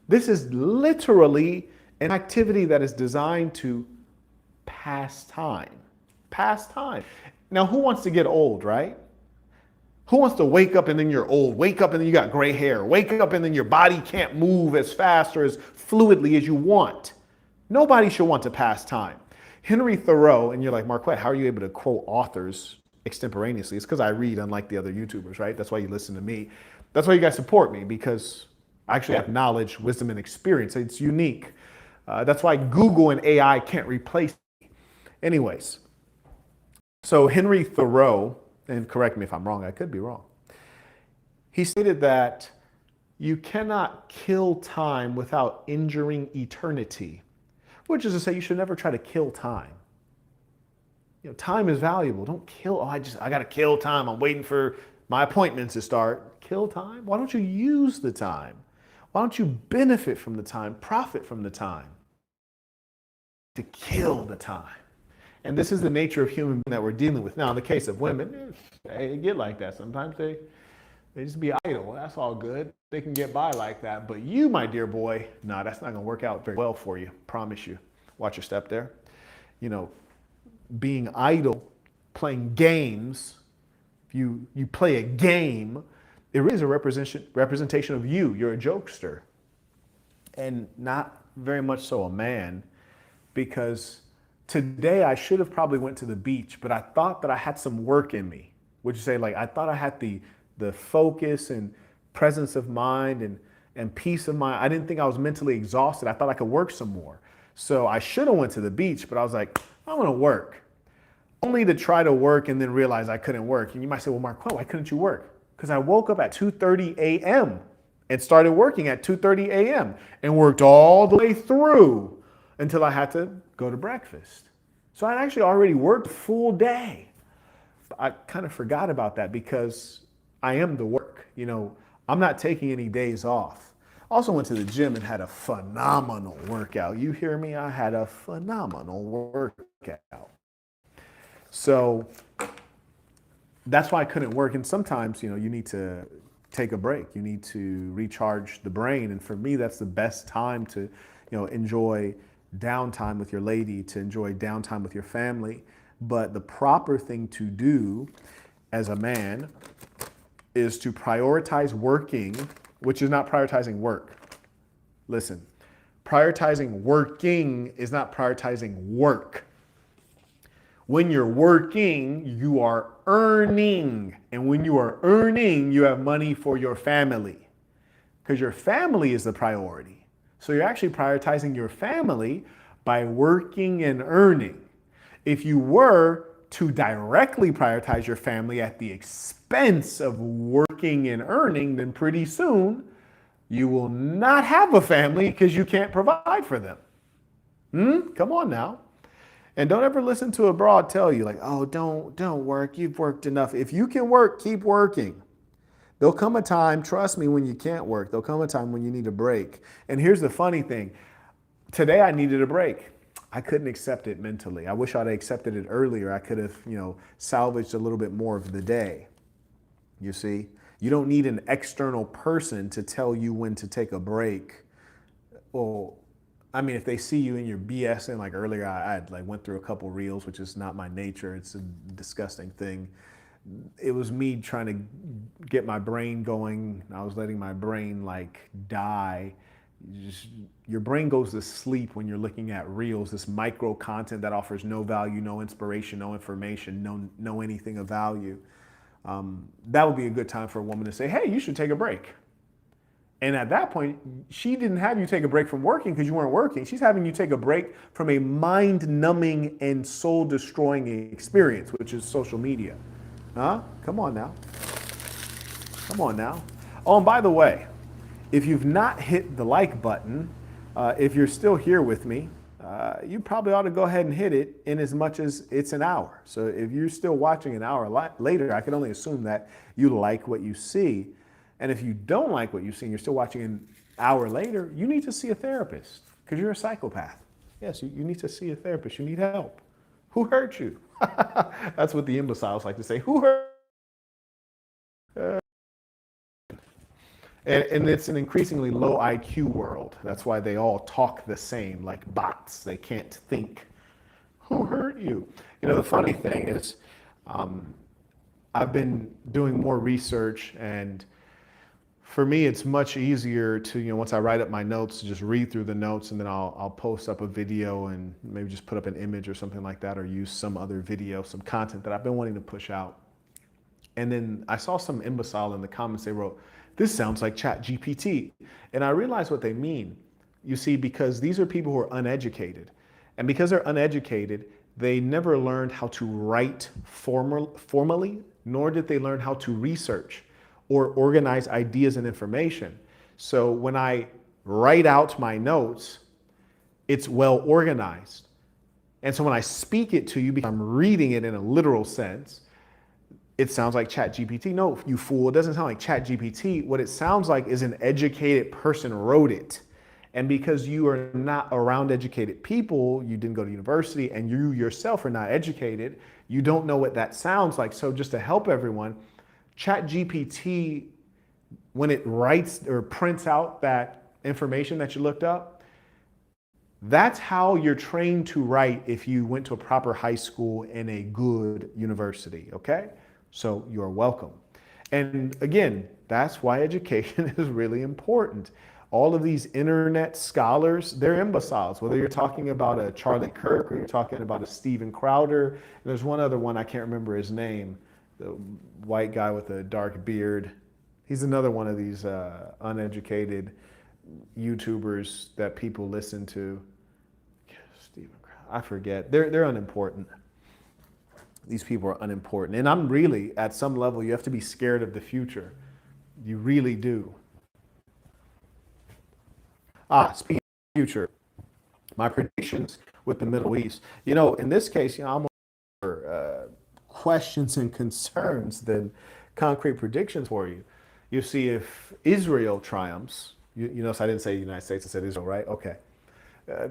This is literally an activity that is designed to pass time. Pass time. Now, who wants to get old, right? Who wants to wake up and then you're old? Wake up and then you got gray hair. Wake up and then your body can't move as fast or as fluidly as you want. Nobody should want to pass time. Henry Thoreau, and you're like, Marquette, how are you able to quote authors extemporaneously? It's because I read, unlike the other YouTubers, right? That's why you listen to me. That's why you guys support me, because I actually have knowledge, wisdom, and experience. It's unique. That's why Google and AI can't replace me. Anyways, so Henry Thoreau, and correct me if I'm wrong, I could be wrong. He stated that you cannot kill time without injuring eternity, which is to say you should never try to kill time. Time is valuable. Don't kill, I got to kill time. I'm waiting for my appointments to start. Kill time? Why don't you use the time? Why don't you benefit from the time, profit from the time? To kill the time. And this is the nature of human beings that we're dealing with. Now, in the case of women, they get like that. Sometimes they just be idle. That's all good. They can get by like that. But you, my dear boy, no, that's not going to work out very well for you. Promise you. Watch your step there. Being idle, playing games, if you play a game, it really is a representation of you. You're a jokester. And not very much so a man, because today I should have probably went to the beach, but I thought that I had some work in me. Would you say, like, I thought I had the focus and presence of mind and peace of mind. I didn't think I was mentally exhausted. I thought I could work some more. So I should have went to the beach, but I was like, I'm going to work. Only to try to work and then realize I couldn't work. And you might say, well, Mark, why couldn't you work? Because I woke up at 2:30 a.m. and started working at 2:30 a.m. and worked all the way through until I had to go to breakfast. So I actually already worked full day. I kind of forgot about that because I am the work. I'm not taking any days off. Also went to the gym and had a phenomenal workout. You hear me? I had a phenomenal workout. So that's why I couldn't work. And sometimes, you need to take a break. You need to recharge the brain. And for me, that's the best time to, enjoy downtime with your lady, to enjoy downtime with your family. But the proper thing to do as a man is to prioritize working, which is not prioritizing work. Listen, prioritizing working is not prioritizing work. When you're working, you are earning. And when you are earning, you have money for your family. Because your family is the priority. So you're actually prioritizing your family by working and earning. If you were to directly prioritize your family at the expense of working and earning, then pretty soon you will not have a family because you can't provide for them. Come on now. And don't ever listen to a broad tell you like, oh, don't work. You've worked enough. If you can work, keep working. There'll come a time, trust me, when you can't work. There'll come a time when you need a break. And here's the funny thing. Today I needed a break. I couldn't accept it mentally. I wish I'd accepted it earlier. I could have, salvaged a little bit more of the day. You see, you don't need an external person to tell you when to take a break. Well, if they see you in your BSing, like earlier, I went through a couple reels, which is not my nature. It's a disgusting thing. It was me trying to get my brain going. I was letting my brain die. Your brain goes to sleep when you're looking at reels, this micro content that offers no value, no inspiration, no information, no anything of value. That would be a good time for a woman to say, hey, you should take a break. And at that point, she didn't have you take a break from working because you weren't working. She's having you take a break from a mind-numbing and soul-destroying experience, which is social media. Huh? Come on now. Come on now. Oh, and by the way, if you've not hit the like button, if you're still here with me, you probably ought to go ahead and hit it in as much as it's an hour. So if you're still watching an hour later, I can only assume that you like what you see. And if you don't like what you see and you're still watching an hour later, you need to see a therapist because you're a psychopath. Yes, you need to see a therapist. You need help. Who hurt you? That's what the imbeciles like to say. Who hurt? And it's an increasingly low IQ world. That's why they all talk the same, like bots. They can't think. Who hurt you? The funny thing is, I've been doing more research, and for me, it's much easier to, once I write up my notes, to just read through the notes, and then I'll post up a video and maybe just put up an image or something like that, or use some other video, some content that I've been wanting to push out. And then I saw some imbecile in the comments, they wrote, this sounds like ChatGPT. And I realized what they mean. You see, because these are people who are uneducated. And because they're uneducated, they never learned how to write formally, nor did they learn how to research or organize ideas and information. So when I write out my notes, it's well organized. And so when I speak it to you, because I'm reading it in a literal sense, it sounds like ChatGPT. No, you fool, it doesn't sound like ChatGPT. What it sounds like is an educated person wrote it. And because you are not around educated people, you didn't go to university, and you yourself are not educated, you don't know what that sounds like. So just to help everyone, ChatGPT, when it writes or prints out that information that you looked up, that's how you're trained to write if you went to a proper high school and a good university, okay? So you're welcome. And again, that's why education is really important. All of these internet scholars, they're imbeciles. Whether you're talking about a Charlie Kirk or you're talking about a Steven Crowder, and there's one other one, I can't remember his name, the white guy with a dark beard. He's another one of these uneducated YouTubers that people listen to. Steven Crowder. I forget. They're unimportant. These people are unimportant. And I'm really, at some level, you have to be scared of the future. You really do. Speaking of the future, my predictions with the Middle East. In this case, I'm more questions and concerns than concrete predictions for you. You see, if Israel triumphs, you notice I didn't say United States, I said Israel, right? Okay.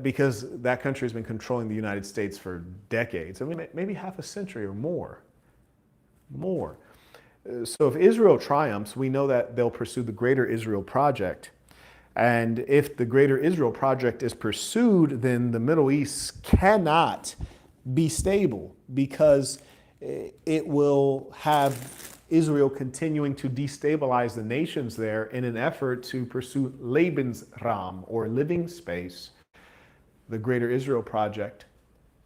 Because that country has been controlling the United States for decades. I mean, maybe half a century or more. So if Israel triumphs, we know that they'll pursue the Greater Israel Project. And if the Greater Israel Project is pursued, then the Middle East cannot be stable because it will have Israel continuing to destabilize the nations there in an effort to pursue Lebensraum, or living space, the Greater Israel Project,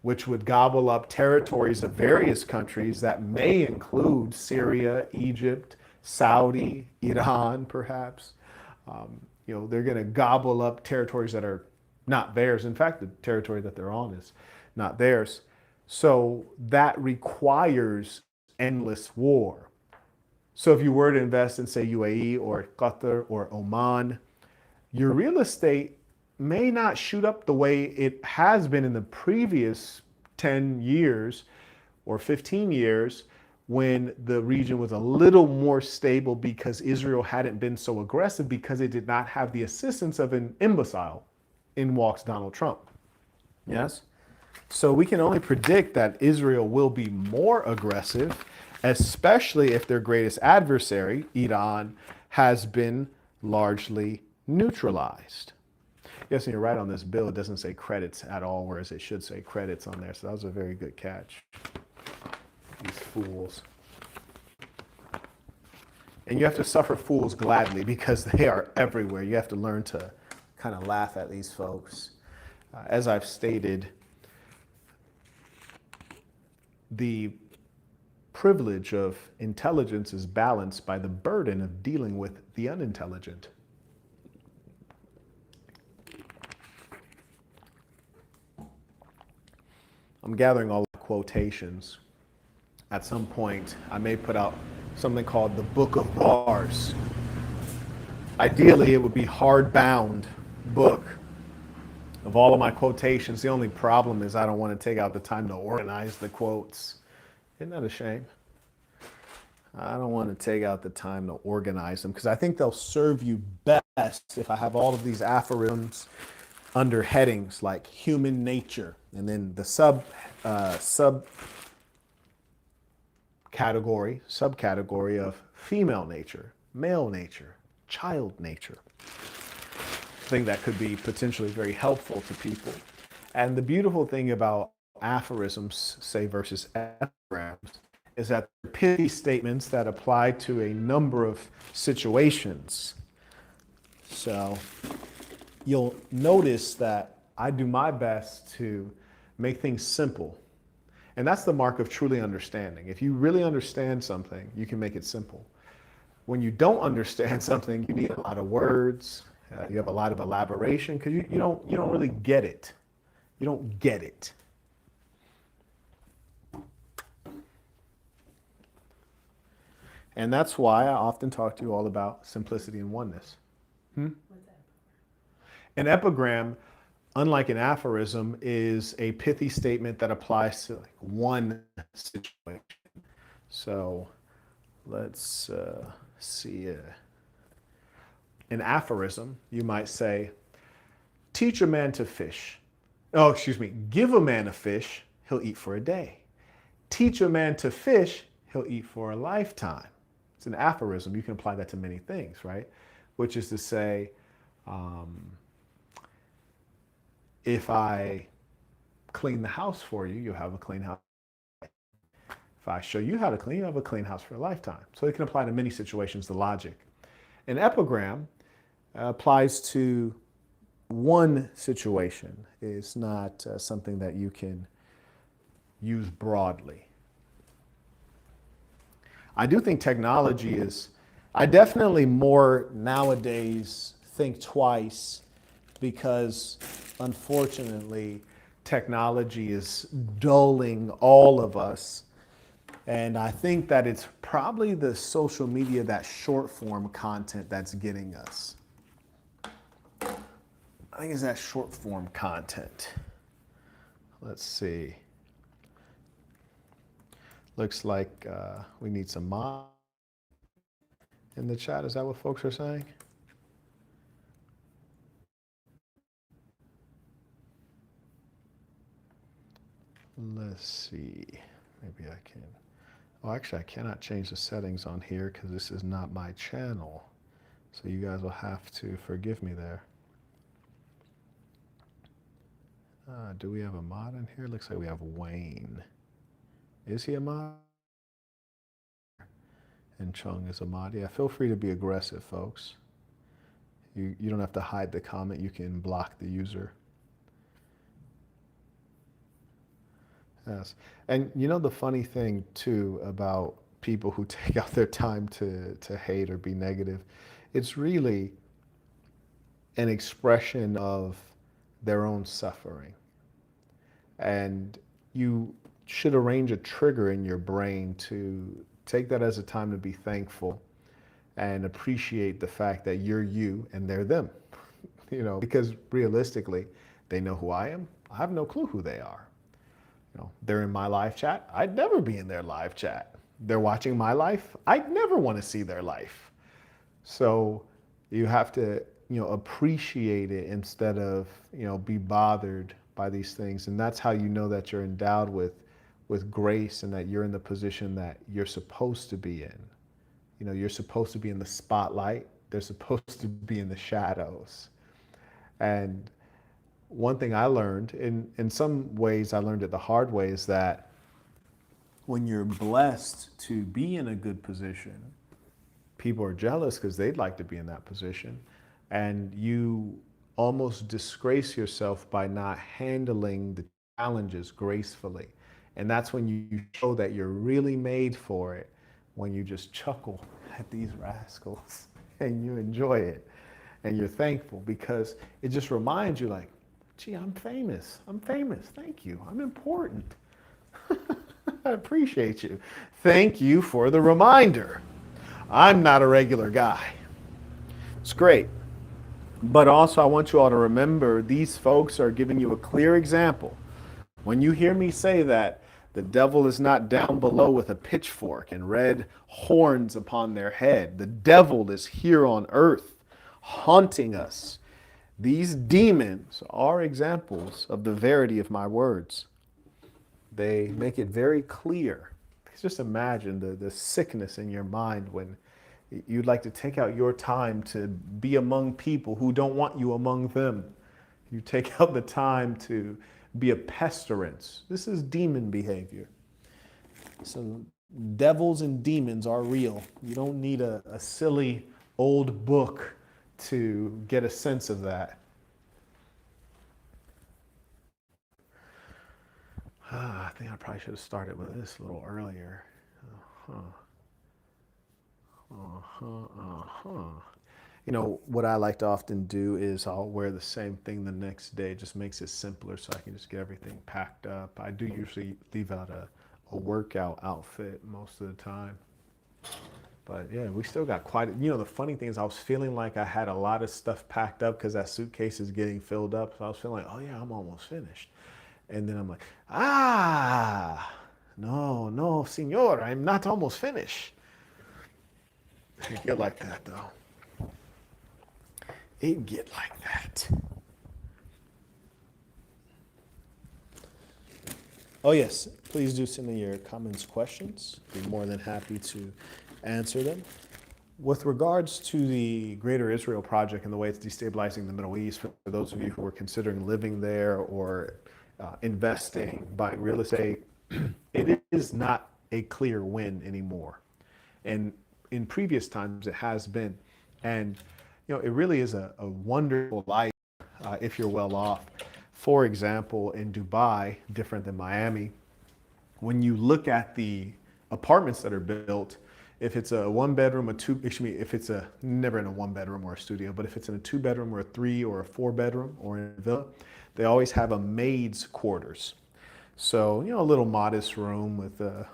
which would gobble up territories of various countries that may include Syria, Egypt, Saudi, Iran, perhaps. They're going to gobble up territories that are not theirs. In fact, the territory that they're on is not theirs. So that requires endless war. So if you were to invest in, say, UAE or Qatar or Oman, your real estate may not shoot up the way it has been in the previous 10 years or 15 years when the region was a little more stable because Israel hadn't been so aggressive because it did not have the assistance of an imbecile. In walks Donald Trump. Yes? So we can only predict that Israel will be more aggressive, especially if their greatest adversary, Iran, has been largely neutralized. Yes, and you're right on this bill. It doesn't say credits at all, whereas it should say credits on there. So that was a very good catch. These fools. And you have to suffer fools gladly because they are everywhere. You have to learn to kind of laugh at these folks. As I've stated, the privilege of intelligence is balanced by the burden of dealing with the unintelligent. I'm gathering all the quotations. At some point, I may put out something called the Book of Bars. Ideally, it would be hardbound book of all of my quotations. The only problem is I don't want to take out the time to organize the quotes. Isn't that a shame? I don't want to take out the time to organize them because I think they'll serve you best if I have all of these aphorisms under headings like human nature, and then the subcategory of female nature, male nature, child nature. I think that could be potentially very helpful to people. And the beautiful thing about aphorisms, say, versus epigrams, is that they're pithy statements that apply to a number of situations. So you'll notice that I do my best to make things simple. And that's the mark of truly understanding. If you really understand something, you can make it simple. When you don't understand something, you need a lot of words. You have a lot of elaboration because you don't really get it. You don't get it. And that's why I often talk to you all about simplicity and oneness. An epigram, unlike an aphorism, is a pithy statement that applies to like one situation. So let's see. An aphorism, you might say, teach a man to fish. Oh, excuse me. Give a man a fish, he'll eat for a day. Teach a man to fish, he'll eat for a lifetime. It's an aphorism. You can apply that to many things, right? Which is to say, if I clean the house for you, you'll have a clean house. If I show you how to clean, you'll have a clean house for a lifetime. So it can apply to many situations, the logic. An epigram applies to one situation. It's not something that you can use broadly. I do think technology is, I definitely more nowadays think twice because unfortunately technology is dulling all of us. And I think that it's probably the social media, that short form content that's getting us. I think it's that short form content. Let's see. Looks like we need some mod in the chat. Is that what folks are saying? Let's see. Maybe I can. Oh, actually, I cannot change the settings on here because this is not my channel. So you guys will have to forgive me there. Do we have a mod in here? Looks like we have Wayne. Is he a mod? And Chung is a mod. Yeah, feel free to be aggressive, folks. You don't have to hide the comment. You can block the user. Yes. And you know the funny thing too about people who take out their time to hate or be negative, it's really an expression of their own suffering. And you should arrange a trigger in your brain to take that as a time to be thankful and appreciate the fact that you're you and they're them. You know, because realistically, they know who I am. I have no clue who they are. You know, they're in my live chat. I'd never be in their live chat. They're watching my life. I'd never want to see their life. So you have to, appreciate it instead of, be bothered by these things. And that's how you know that you're endowed with grace and that you're in the position that you're supposed to be in. You know, you're supposed to be in the spotlight. They're supposed to be in the shadows. And one thing I learned, in some ways I learned it the hard way, is that when you're blessed to be in a good position, people are jealous because they'd like to be in that position. And you almost disgrace yourself by not handling the challenges gracefully. And that's when you show that you're really made for it, when you just chuckle at these rascals and you enjoy it and you're thankful, because it just reminds you, like, gee, I'm famous. Thank you. I'm important. I appreciate you. Thank you for the reminder. I'm not a regular guy. It's great. But also, I want you all to remember, these folks are giving you a clear example. When you hear me say that the devil is not down below with a pitchfork and red horns upon their head, the devil is here on earth haunting us. These demons are examples of the verity of my words. They make it very clear. Just imagine the sickness in your mind when you'd like to take out your time to be among people who don't want you among them. You take out the time to be a pestilence. This is demon behavior. So devils and demons are real. You don't need a silly old book to get a sense of that. I think I probably should have started with this a little earlier. You know, what I like to often do is I'll wear the same thing the next day. It just makes it simpler so I can just get everything packed up. I do usually leave out a workout outfit most of the time. But yeah, we still got the funny thing is I was feeling like I had a lot of stuff packed up because that suitcase is getting filled up. So I was feeling like, oh yeah, I'm almost finished. And then I'm like, no, senor, I'm not almost finished. It get like that though. It get like that. Oh yes, please do send me your comments, questions. Be more than happy to answer them. With regards to the Greater Israel Project and the way it's destabilizing the Middle East, for those of you who are considering living there or investing, buying real estate, it is not a clear win anymore. And in previous times it has been. And it really is a wonderful life if you're well off. For example, in Dubai, different than Miami, when you look at the apartments that are built, If it's a one bedroom, if it's a never in a one bedroom or a studio, but if it's in a two bedroom or a three or a four bedroom or in a villa, they always have a maid's quarters. So, a little modest room with a,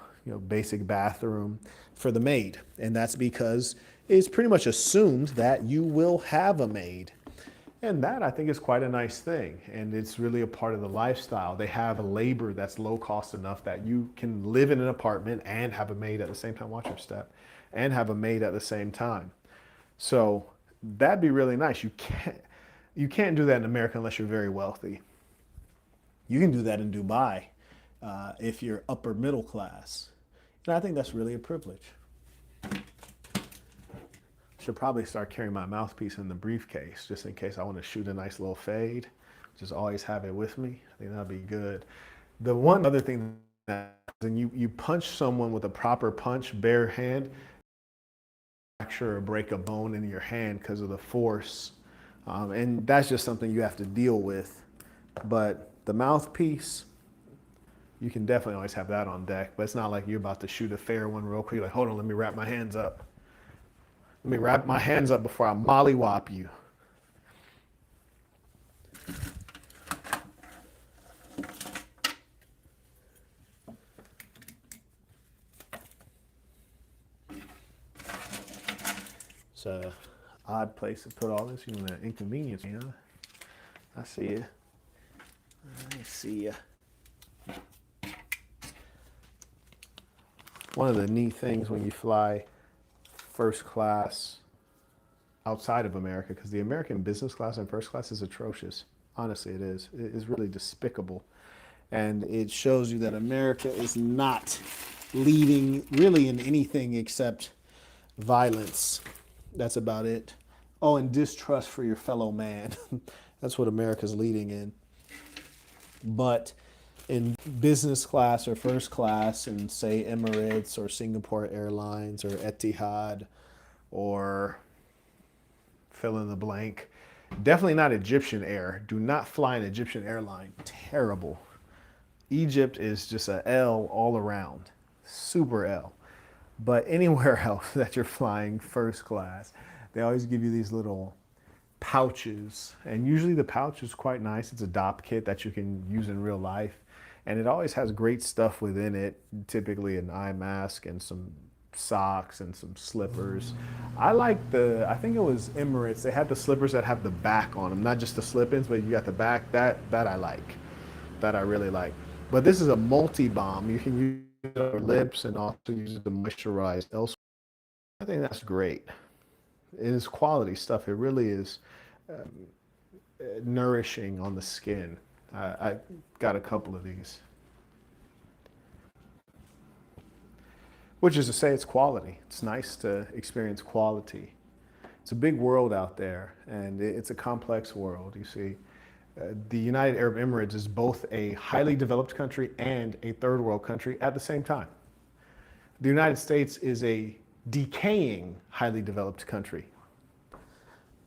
basic bathroom for the maid. And that's because it's pretty much assumed that you will have a maid. And that I think is quite a nice thing. And it's really a part of the lifestyle. They have a labor that's low cost enough that you can live in an apartment and have a maid at the same time, watch your step, and have a maid at the same time. So that'd be really nice. You can't do that in America unless you're very wealthy. You can do that in Dubai if you're upper middle class. And I think that's really a privilege. Should probably start carrying my mouthpiece in the briefcase just in case I want to shoot a nice little fade. Just always have it with me. I think that'd be good. The one other thing that and you punch someone with a proper punch, bare hand, fracture or break a bone in your hand because of the force. And that's just something you have to deal with. But the mouthpiece, you can definitely always have that on deck. But it's not like you're about to shoot a fair one real quick. Like, hold on, let me wrap my hands up. Let me wrap my hands up before I mollywop you. It's an odd place to put all this. You want to inconvenience me, huh? I see you. I see you. One of the neat things when you fly first class outside of America, because the American business class and first class is atrocious. Honestly, it is. It is really despicable. And it shows you that America is not leading really in anything except violence. That's about it. Oh, and distrust for your fellow man. That's what America's leading in. But in business class or first class in, say, Emirates or Singapore Airlines or Etihad or fill in the blank, definitely not Egyptian Air. Do not fly an Egyptian airline. Terrible. Egypt is just a L all around. Super L. But anywhere else that you're flying first class, they always give you these little pouches. And usually the pouch is quite nice. It's a DOP kit that you can use in real life. And it always has great stuff within it, typically an eye mask and some socks and some slippers. I think it was Emirates. They had the slippers that have the back on them, not just the slip-ins, but you got the back. That I like. That I really like. But this is a multi-balm. You can use it on your lips and also use it to moisturize elsewhere. I think that's great. It is quality stuff. It really is nourishing on the skin. I got a couple of these. Which is to say it's quality. It's nice to experience quality. It's a big world out there, and it's a complex world, you see. The United Arab Emirates is both a highly developed country and a third world country at the same time. The United States is a decaying, highly developed country.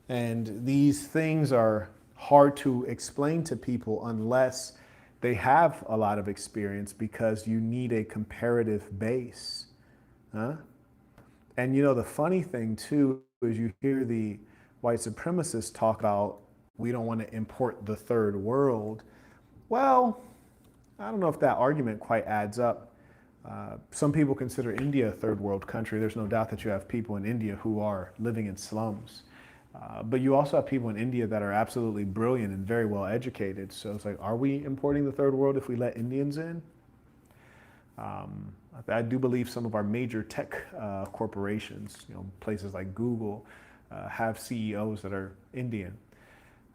And these things are hard to explain to people unless they have a lot of experience, because you need a comparative base. Huh? And the funny thing too is you hear the white supremacists talk about we don't want to import the third world. Well, I don't know if that argument quite adds up. Some people consider India a third world country. There's no doubt that you have people in India who are living in slums. But you also have people in India that are absolutely brilliant and very well educated. So it's like, are we importing the third world if we let Indians in? I do believe some of our major tech corporations, places like Google, have CEOs that are Indian.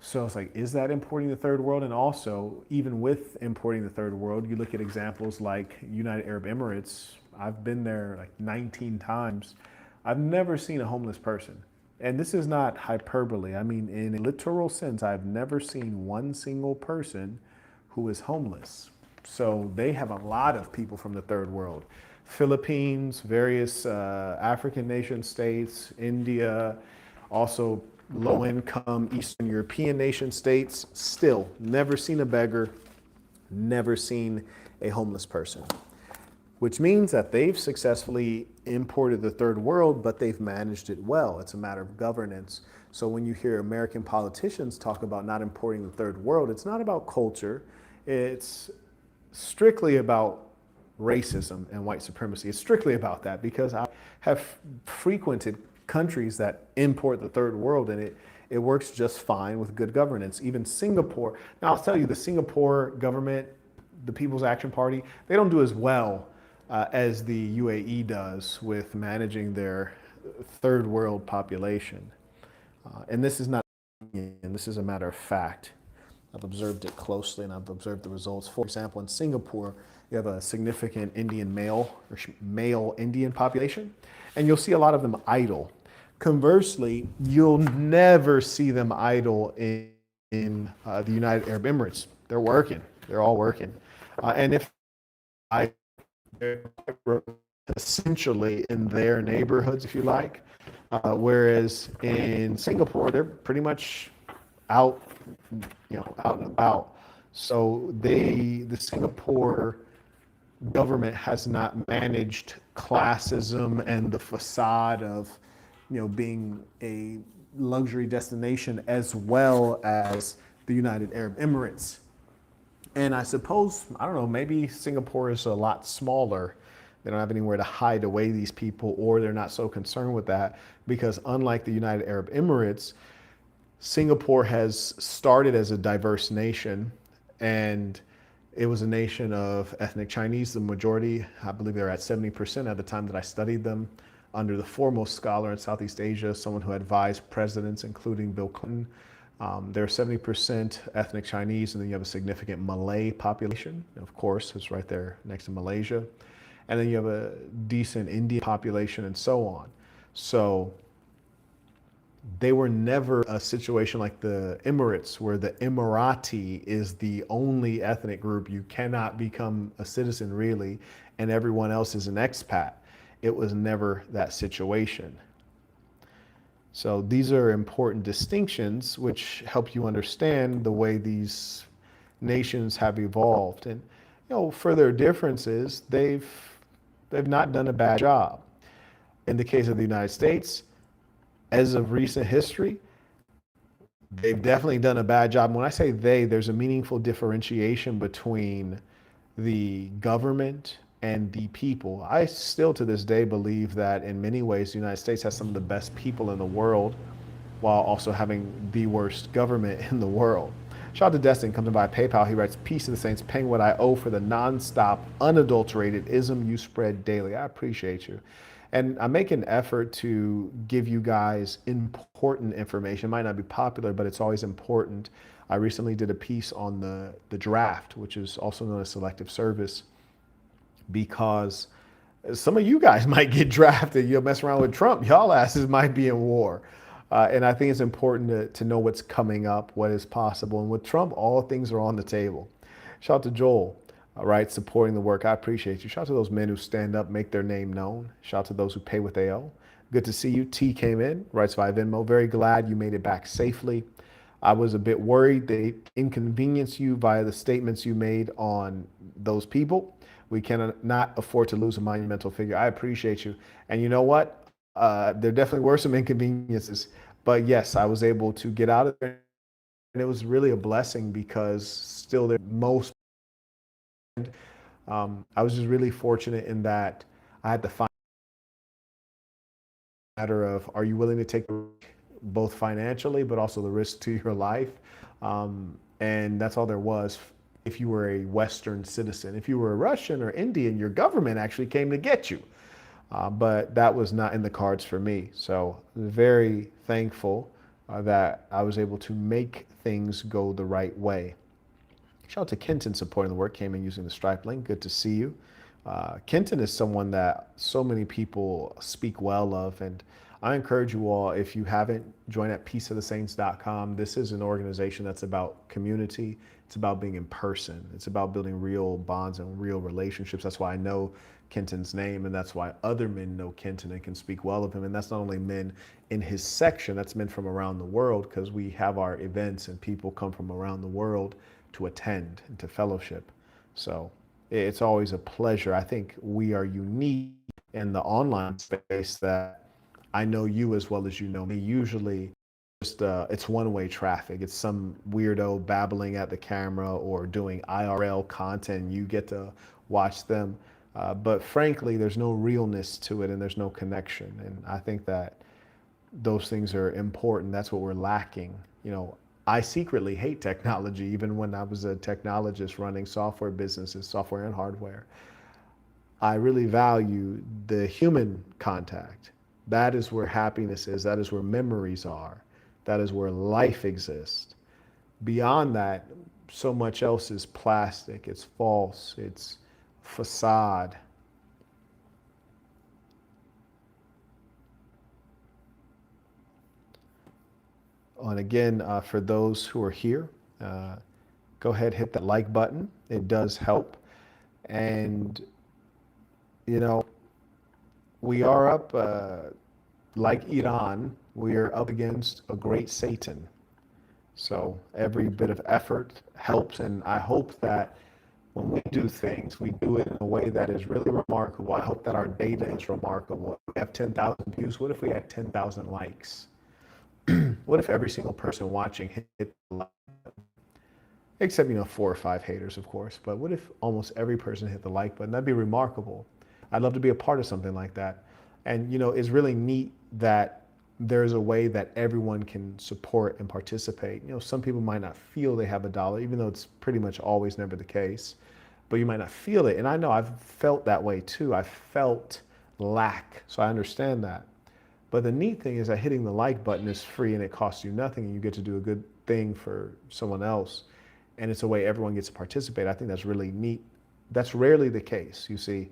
So it's like, is that importing the third world? And also, even with importing the third world, you look at examples like United Arab Emirates. I've been there like 19 times. I've never seen a homeless person. And this is not hyperbole. I mean, in a literal sense, I've never seen one single person who is homeless. So they have a lot of people from the third world. Philippines, various African nation states, India, also low-income Eastern European nation states. Still, never seen a beggar, never seen a homeless person. which means that they've successfully imported the third world, but they've managed it well. It's a matter of governance. So when you hear American politicians talk about not importing the third world, it's not about culture. It's strictly about racism and white supremacy. It's strictly about that because I have frequented countries that import the third world, and it works just fine with good governance. Even Singapore. Now, I'll tell you, the Singapore government, the People's Action Party, they don't do as well as the UAE does with managing their third world population. And this is not, and this is a matter of fact. I've observed it closely and I've observed the results. For example, in Singapore, you have a significant Indian male or male Indian population, and you'll see a lot of them idle. Conversely, you'll never see them idle in the United Arab Emirates. They're working. They're all working. And if I essentially in their neighborhoods, if you like, whereas in Singapore, they're pretty much out, out and about. So the Singapore government has not managed classism and the facade of, being a luxury destination as well as the United Arab Emirates. And I suppose, I don't know, maybe Singapore is a lot smaller. They don't have anywhere to hide away these people, or they're not so concerned with that because unlike the United Arab Emirates, Singapore has started as a diverse nation, and it was a nation of ethnic Chinese, the majority. I believe they were at 70% at the time that I studied them, under the foremost scholar in Southeast Asia, someone who advised presidents, including Bill Clinton. They're 70% ethnic Chinese, and then you have a significant Malay population. Of course, it's right there next to Malaysia. And then you have a decent Indian population and so on. So they were never a situation like the Emirates, where the Emirati is the only ethnic group. You cannot become a citizen really, and everyone else is an expat. It was never that situation. So these are important distinctions which help you understand the way these nations have evolved. And for their differences, they've not done a bad job. In the case of the United States, as of recent history, they've definitely done a bad job. When I say they, there's a meaningful differentiation between the government and the people. I still to this day believe that in many ways the United States has some of the best people in the world while also having the worst government in the world. Shout out to Destin, comes in by PayPal. He writes, "Peace to the saints, paying what I owe for the nonstop, unadulterated ism you spread daily." I appreciate you. And I make an effort to give you guys important information. It might not be popular, but it's always important. I recently did a piece on the draft, which is also known as selective service, because some of you guys might get drafted. You'll mess around with Trump. Y'all asses might be in war. And I think it's important to know what's coming up, what is possible. And with Trump, all things are on the table. Shout out to Joel, all right, supporting the work. I appreciate you. Shout out to those men who stand up, make their name known. Shout out to those who pay what they owe. Good to see you. T came in, writes via Venmo. Very glad you made it back safely. I was a bit worried they inconvenienced you via the statements you made on those people. We cannot afford to lose a monumental figure. I appreciate you. And you know what? There definitely were some inconveniences. But yes, I was able to get out of there. And it was really a blessing because still there most, I was just really fortunate in that I had to find a matter of, are you willing to take the risk, both financially, but also the risk to your life? And that's all there was. If you were a Western citizen, if you were a Russian or Indian, your government actually came to get you. But that was not in the cards for me. So very thankful that I was able to make things go the right way. Shout out to Kenton supporting the work, came in using the Stripe link. Good to see you. Kenton is someone that so many people speak well of, and I encourage you all, if you haven't, join at peaceofthesaints.com. This is an organization that's about community. It's about being in person. It's about building real bonds and real relationships. That's why I know Kenton's name, and that's why other men know Kenton and can speak well of him. And that's not only men in his section, that's men from around the world, because we have our events and people come from around the world to attend and to fellowship. So It's always a pleasure. I think we are unique in the online space that I know you as well as you know me. Usually, just it's one-way traffic. It's some weirdo babbling at the camera or doing IRL content. You get to watch them, but frankly, there's no realness to it, and there's no connection. And I think that those things are important. That's what we're lacking. I secretly hate technology, even when I was a technologist running software businesses, software and hardware. I really value the human contact. That is where happiness is. That is where memories are. That is where life exists. Beyond that, so much else is plastic, it's false, it's facade. And again, for those who are here, uh, go ahead, hit that like button. It does help. And, you know, we are up, like Iran, we are up against a great Satan. So every bit of effort helps. And I hope that when we do things, we do it in a way that is really remarkable. I hope that our data is remarkable. If we have 10,000 views. What if we had 10,000 likes? What if every single person watching hit like, except, 4 or 5 haters, of course. But what if almost every person hit the like button? That'd be remarkable. I'd love to be a part of something like that. And, it's really neat that there's a way that everyone can support and participate. Some people might not feel they have a dollar, even though it's pretty much always never the case, but you might not feel it. And I know I've felt that way too. I've felt lack. So I understand that. But the neat thing is that hitting the like button is free and it costs you nothing, and you get to do a good thing for someone else. And it's a way everyone gets to participate. I think that's really neat. That's rarely the case. You see,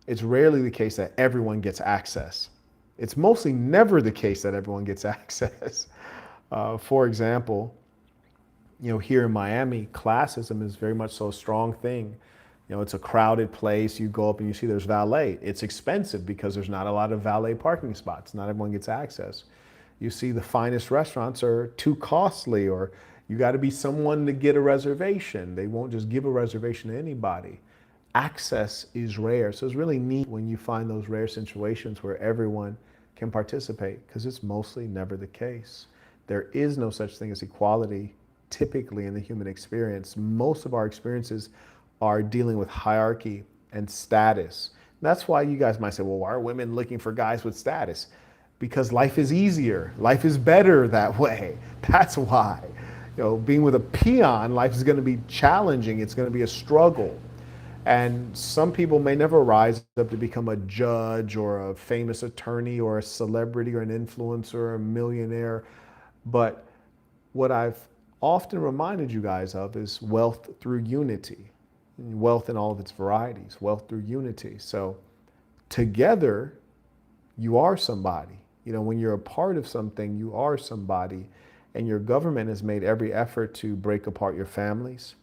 it's rarely the case that everyone gets access. It's mostly never the case that everyone gets access. For example, here in Miami, classism is very much so a strong thing. It's a crowded place. You go up and you see there's valet. It's expensive because there's not a lot of valet parking spots. Not everyone gets access. You see the finest restaurants are too costly, or you got to be someone to get a reservation. They won't just give a reservation to anybody. Access is rare. So it's really neat when you find those rare situations where everyone can participate, because it's mostly never the case. There is no such thing as equality typically in the human experience. Most of our experiences are dealing with hierarchy and status. That's why you guys might say, well, why are women looking for guys with status? Because life is easier. Life is better that way. That's why. Being with a peon, life is going to be challenging. It's going to be a struggle. And some people may never rise up to become a judge or a famous attorney or a celebrity or an influencer or a millionaire. But what I've often reminded you guys of is wealth through unity, wealth in all of its varieties, wealth through unity. So together, you are somebody. When you're a part of something, you are somebody. And your government has made every effort to break apart your families,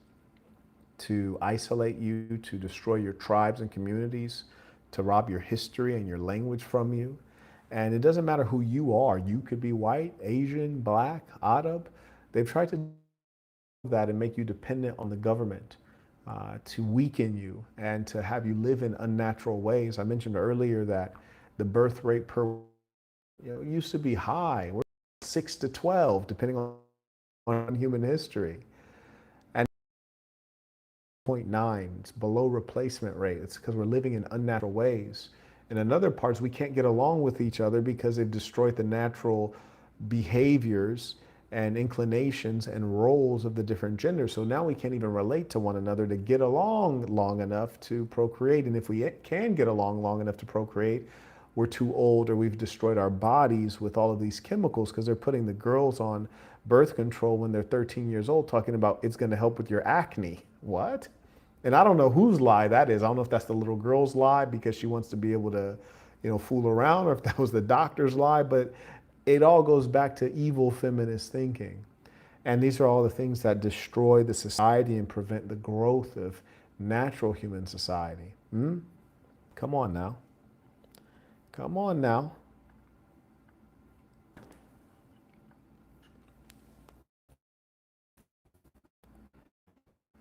to isolate you, to destroy your tribes and communities, to rob your history and your language from you. And it doesn't matter who you are. You could be white, Asian, black, Arab. They've tried to do that and make you dependent on the government, to weaken you and to have you live in unnatural ways. I mentioned earlier that the birth rate per used to be high. We're 6 to 12, depending on human history. And 0.9, it's below replacement rate. It's because we're living in unnatural ways. And in other parts, we can't get along with each other because they've destroyed the natural behaviors and inclinations and roles of the different genders. So now we can't even relate to one another to get along long enough to procreate. And if we can get along long enough to procreate, we're too old, or we've destroyed our bodies with all of these chemicals, because they're putting the girls on birth control when they're 13 years old, talking about it's going to help with your acne. What? And I don't know whose lie that is. I don't know if that's the little girl's lie because she wants to be able to, fool around, or if that was the doctor's lie, but it all goes back to evil feminist thinking. And these are all the things that destroy the society and prevent the growth of natural human society. Come on now. Come on now.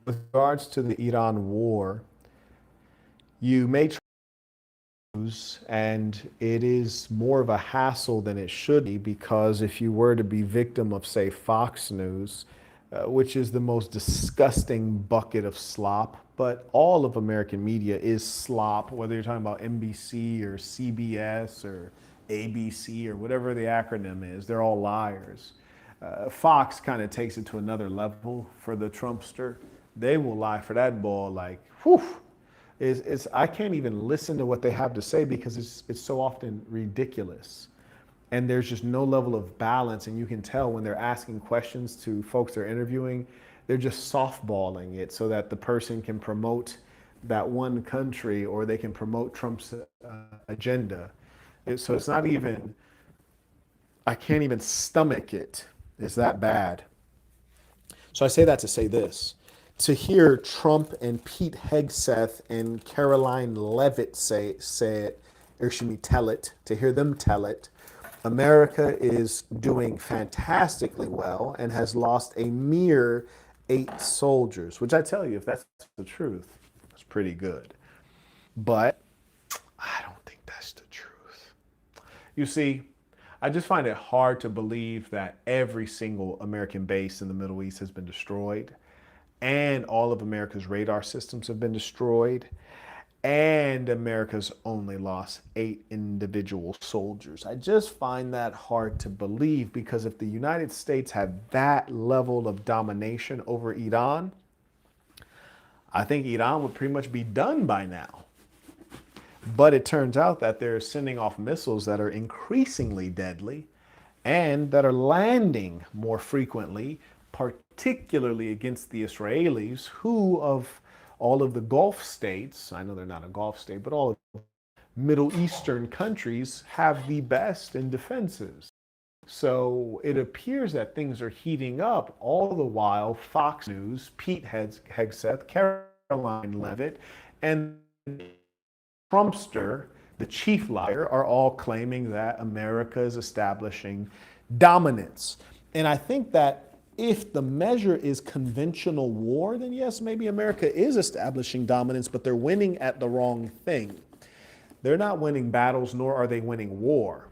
With regards to the Iran war, You may news, and it is more of a hassle than it should be because if you were to be victim of, say, Fox News, which is the most disgusting bucket of slop, but all of American media is slop, whether you're talking about NBC or CBS or ABC or whatever the acronym is, they're all liars. Fox kind of takes it to another level for the Trumpster. They will lie for that ball like, whew, I can't even listen to what they have to say because it's so often ridiculous. And there's just no level of balance. And you can tell when they're asking questions to folks they're interviewing, they're just softballing it so that the person can promote that one country or they can promote Trump's agenda. So it's not even, I can't even stomach it. It's that bad. So I say that to say this. To hear Trump and Pete Hegseth and Caroline Levitt say it, or excuse me, tell it, to hear them tell it, America is doing fantastically well and has lost a mere 8 soldiers, which I tell you, if that's the truth, it's pretty good. But I don't think that's the truth. You see, I just find it hard to believe that every single American base in the Middle East has been destroyed and all of America's radar systems have been destroyed and America's only lost 8 individual soldiers. I just find that hard to believe because if the United States had that level of domination over Iran, I think Iran would pretty much be done by now. But it turns out that they're sending off missiles that are increasingly deadly and that are landing more frequently, particularly against the Israelis, who, of all of the Gulf states, I know they're not a Gulf state, but all of Middle Eastern countries have the best in defenses. So it appears that things are heating up all the while Fox News, Pete Hegseth, Caroline Levitt, and Trumpster, the chief liar, are all claiming that America is establishing dominance. And I think that if the measure is conventional war, then yes, maybe America is establishing dominance, but they're winning at the wrong thing. They're not winning battles, nor are they winning war.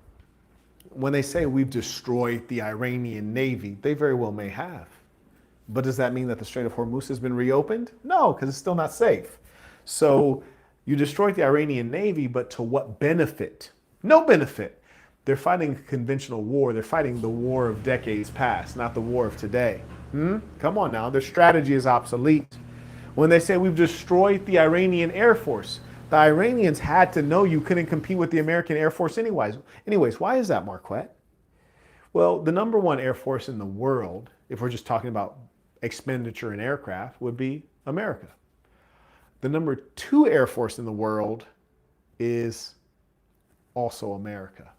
When they say we've destroyed the Iranian Navy, they very well may have. But does that mean that the Strait of Hormuz has been reopened? No, because it's still not safe. So you destroyed the Iranian Navy, but to what benefit? No benefit. They're fighting a conventional war. They're fighting the war of decades past, not the war of today. Come on now. Their strategy is obsolete. When they say we've destroyed the Iranian Air Force, the Iranians had to know you couldn't compete with the American Air Force anyways. Why is that, Marquette? Well, the number one Air Force in the world, if we're just talking about expenditure in aircraft, would be America. The number two Air Force in the world is also America.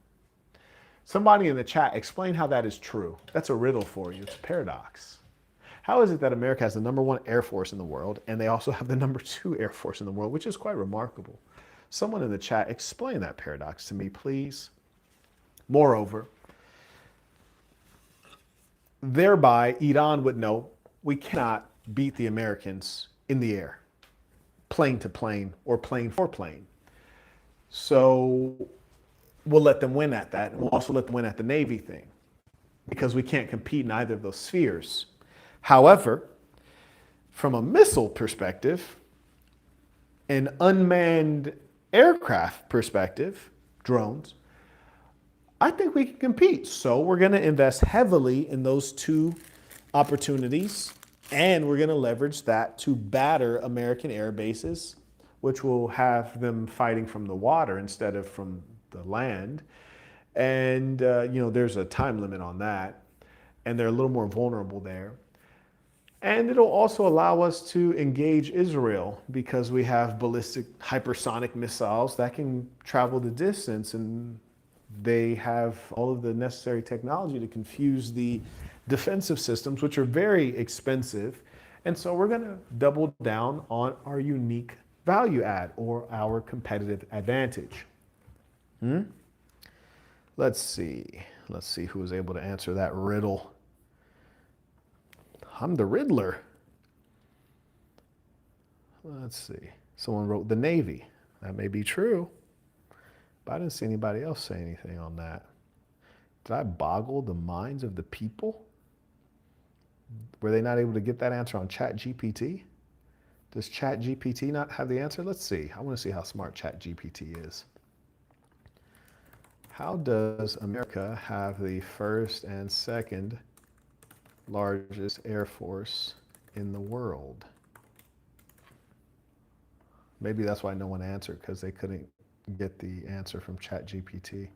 Somebody in the chat, explain how that is true. That's a riddle for you. It's a paradox. How is it that America has the number one Air Force in the world and they also have the number two Air Force in the world, which is quite remarkable? Someone in the chat, explain that paradox to me, please. Moreover, thereby, Iran would know we cannot beat the Americans in the air, plane to plane or plane for plane. So we'll let them win at that. And we'll also let them win at the Navy thing because we can't compete in either of those spheres. However, from a missile perspective, an unmanned aircraft perspective, drones, I think we can compete. So we're going to invest heavily in those two opportunities, and we're going to leverage that to batter American air bases, which will have them fighting from the water instead of from the land. And, there's a time limit on that, and they're a little more vulnerable there. And it'll also allow us to engage Israel because we have ballistic hypersonic missiles that can travel the distance, and they have all of the necessary technology to confuse the defensive systems, which are very expensive. And so we're going to double down on our unique value add or our competitive advantage. Let's see who was able to answer that riddle. I'm the Riddler. Let's see. Someone wrote the Navy. That may be true, but I didn't see anybody else say anything on that. Did I boggle the minds of the people? Were they not able to get that answer on ChatGPT? Does ChatGPT not have the answer? Let's see. I want to see how smart ChatGPT is. How does America have the first and second largest air force in the world? Maybe that's why no one answered, because they couldn't get the answer from ChatGPT.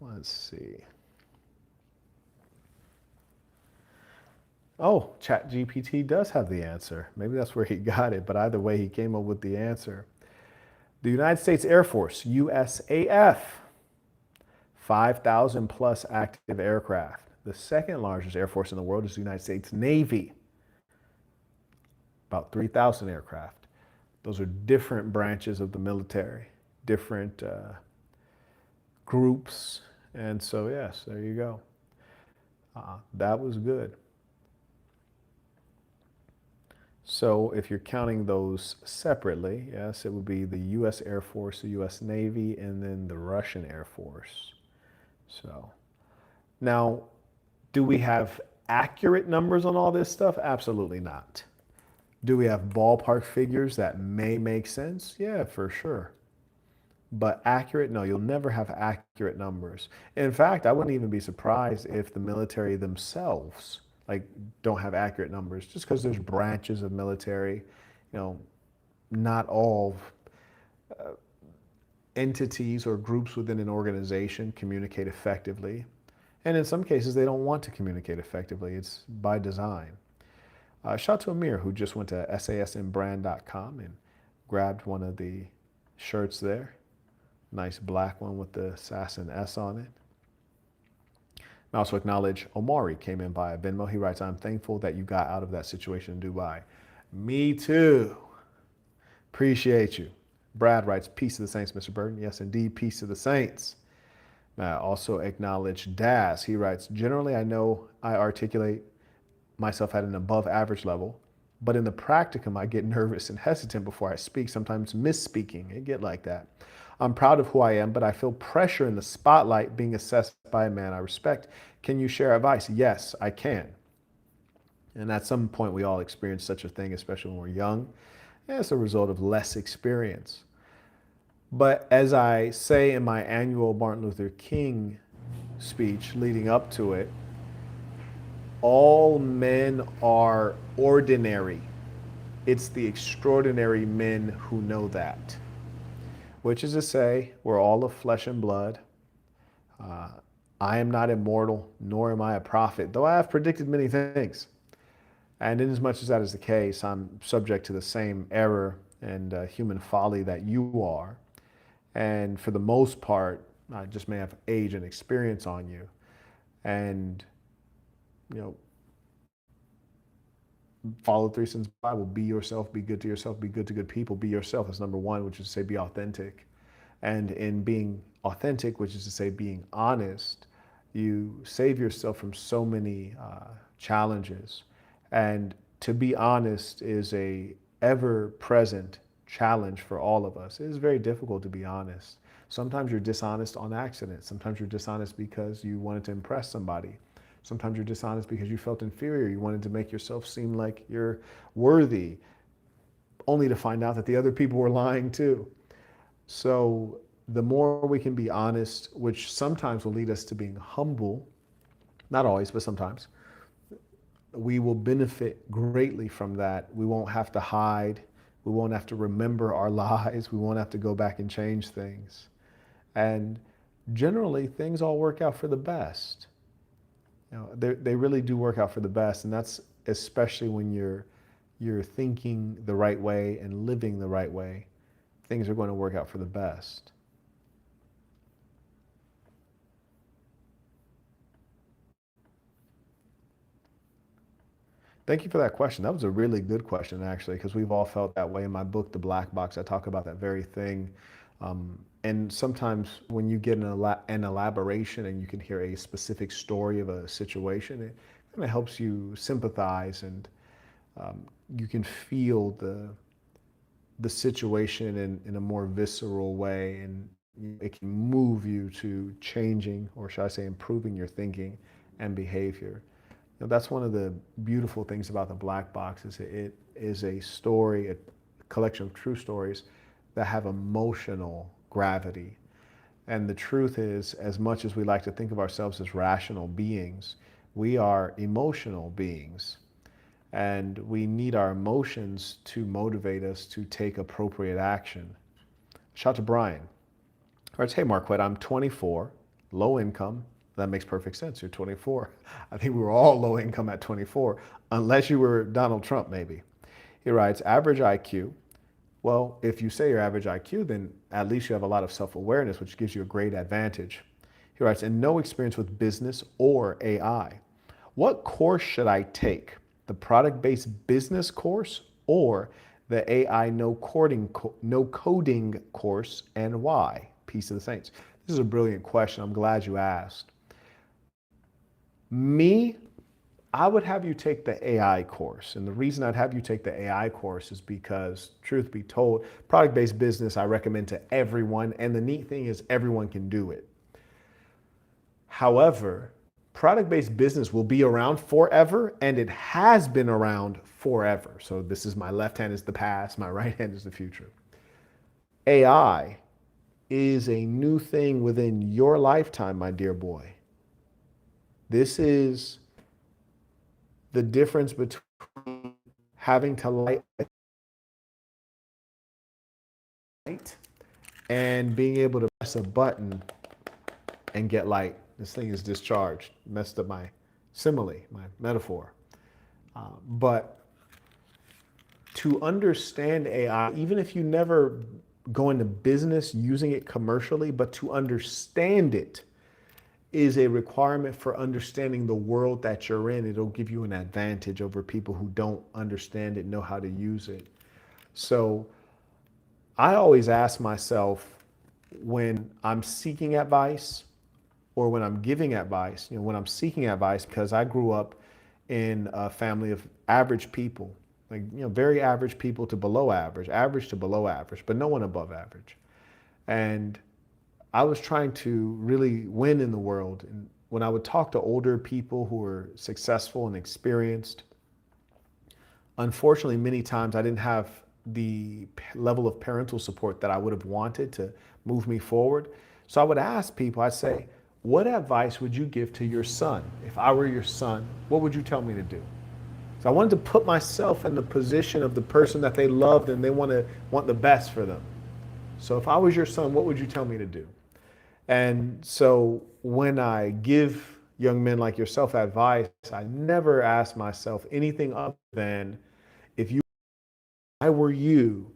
Let's see. Oh, ChatGPT does have the answer. Maybe that's where he got it, but either way, he came up with the answer. The United States Air Force, USAF, 5,000 plus active aircraft. The second largest air force in the world is the United States Navy, about 3,000 aircraft. Those are different branches of the military, different groups. And so, yes, there you go. That was good. So if you're counting those separately, yes, it would be the US Air Force, the US Navy, and then the Russian Air Force. So now, do we have accurate numbers on all this stuff? Absolutely not. Do we have ballpark figures that may make sense? Yeah, for sure. But accurate? No, you'll never have accurate numbers. In fact, I wouldn't even be surprised if the military themselves like don't have accurate numbers, just because there's branches of military, you know, not all entities or groups within an organization communicate effectively. And in some cases, they don't want to communicate effectively. It's by design. Shout out to Amir, who just went to sasmbrand.com and grabbed one of the shirts there. Nice black one with the Assassin S on it. I also acknowledge Omari came in via Venmo. He writes, I'm thankful that you got out of that situation in Dubai. Me too. Appreciate you. Brad writes, peace to the saints, Mr. Burton. Yes, indeed, peace to the saints. I also acknowledge Daz. He writes, generally, I know I articulate myself at an above average level, but in the practicum, I get nervous and hesitant before I speak, sometimes misspeaking. It get like that. I'm proud of who I am, but I feel pressure in the spotlight being assessed by a man I respect. Can you share advice? Yes, I can. And at some point, we all experience such a thing, especially when we're young, as a result of less experience. But as I say in my annual Martin Luther King speech leading up to it, all men are ordinary. It's the extraordinary men who know that. Which is to say, we're all of flesh and blood. I am not immortal, nor am I a prophet, though I have predicted many things. And inasmuch as that is the case, I'm subject to the same error and human folly that you are. And for the most part, I just may have age and experience on you. And, you know, follow 3 sins Bible, be yourself, be good to yourself, be good to good people, be yourself. That's number one, which is to say be authentic. And in being authentic, which is to say being honest, you save yourself from so many challenges. And to be honest is a ever-present challenge for all of us. It is very difficult to be honest. Sometimes you're dishonest on accident. Sometimes you're dishonest because you wanted to impress somebody. Sometimes you're dishonest because you felt inferior. You wanted to make yourself seem like you're worthy, only to find out that the other people were lying too. So the more we can be honest, which sometimes will lead us to being humble, not always, but sometimes, we will benefit greatly from that. We won't have to hide. We won't have to remember our lies. We won't have to go back and change things. And generally, things all work out for the best. You know, they really do work out for the best. And that's especially when you're thinking the right way and living the right way. Things are going to work out for the best. Thank you for that question. That was a really good question, actually, because we've all felt that way. In my book, The Black Box, I talk about that very thing. And sometimes when you get an elaboration and you can hear a specific story of a situation, it kind of helps you sympathize and you can feel the situation in a more visceral way, and it can move you to changing, or should I say, improving your thinking and behavior. That's one of the beautiful things about the black box is it is a story, a collection of true stories that have emotional gravity. And the truth is, as much as we like to think of ourselves as rational beings, we are emotional beings. And we need our emotions to motivate us to take appropriate action. Shout out to Brian. All right, hey Marquette, I'm 24, low income. That makes perfect sense. You're 24. I think we were all low income at 24, unless you were Donald Trump, maybe. He writes, average IQ. Well, if you say your average IQ, then at least you have a lot of self-awareness, which gives you a great advantage. He writes, and no experience with business or AI. What course should I take? The product-based business course or the AI no coding course, and why? Peace of the Saints. This is a brilliant question. I'm glad you asked. Me, I would have you take the AI course. And the reason I'd have you take the AI course is because, truth be told, product-based business I recommend to everyone. And the neat thing is everyone can do it. However, product-based business will be around forever, and it has been around forever. So this is my left hand is the past, my right hand is the future. AI is a new thing within your lifetime, my dear boy. This is the difference between having to light and being able to press a button and get light. This thing is discharged. Messed up my simile, my metaphor. But to understand AI, even if you never go into business using it commercially, but to understand it is a requirement for understanding the world that you're in. It'll give you an advantage over people who don't understand it, know how to use it. So I always ask myself when I'm seeking advice or when I'm giving advice, when I'm seeking advice, because I grew up in a family of average people, like, very average people to below average to below average, but no one above average. And I was trying to really win in the world. And when I would talk to older people who were successful and experienced, unfortunately, many times I didn't have the level of parental support that I would have wanted to move me forward. So I would ask people, I'd say, what advice would you give to your son? If I were your son, what would you tell me to do? So I wanted to put myself in the position of the person that they loved and they want the best for them. So if I was your son, what would you tell me to do? And so when I give young men like yourself advice, I never ask myself anything other than, if I were you,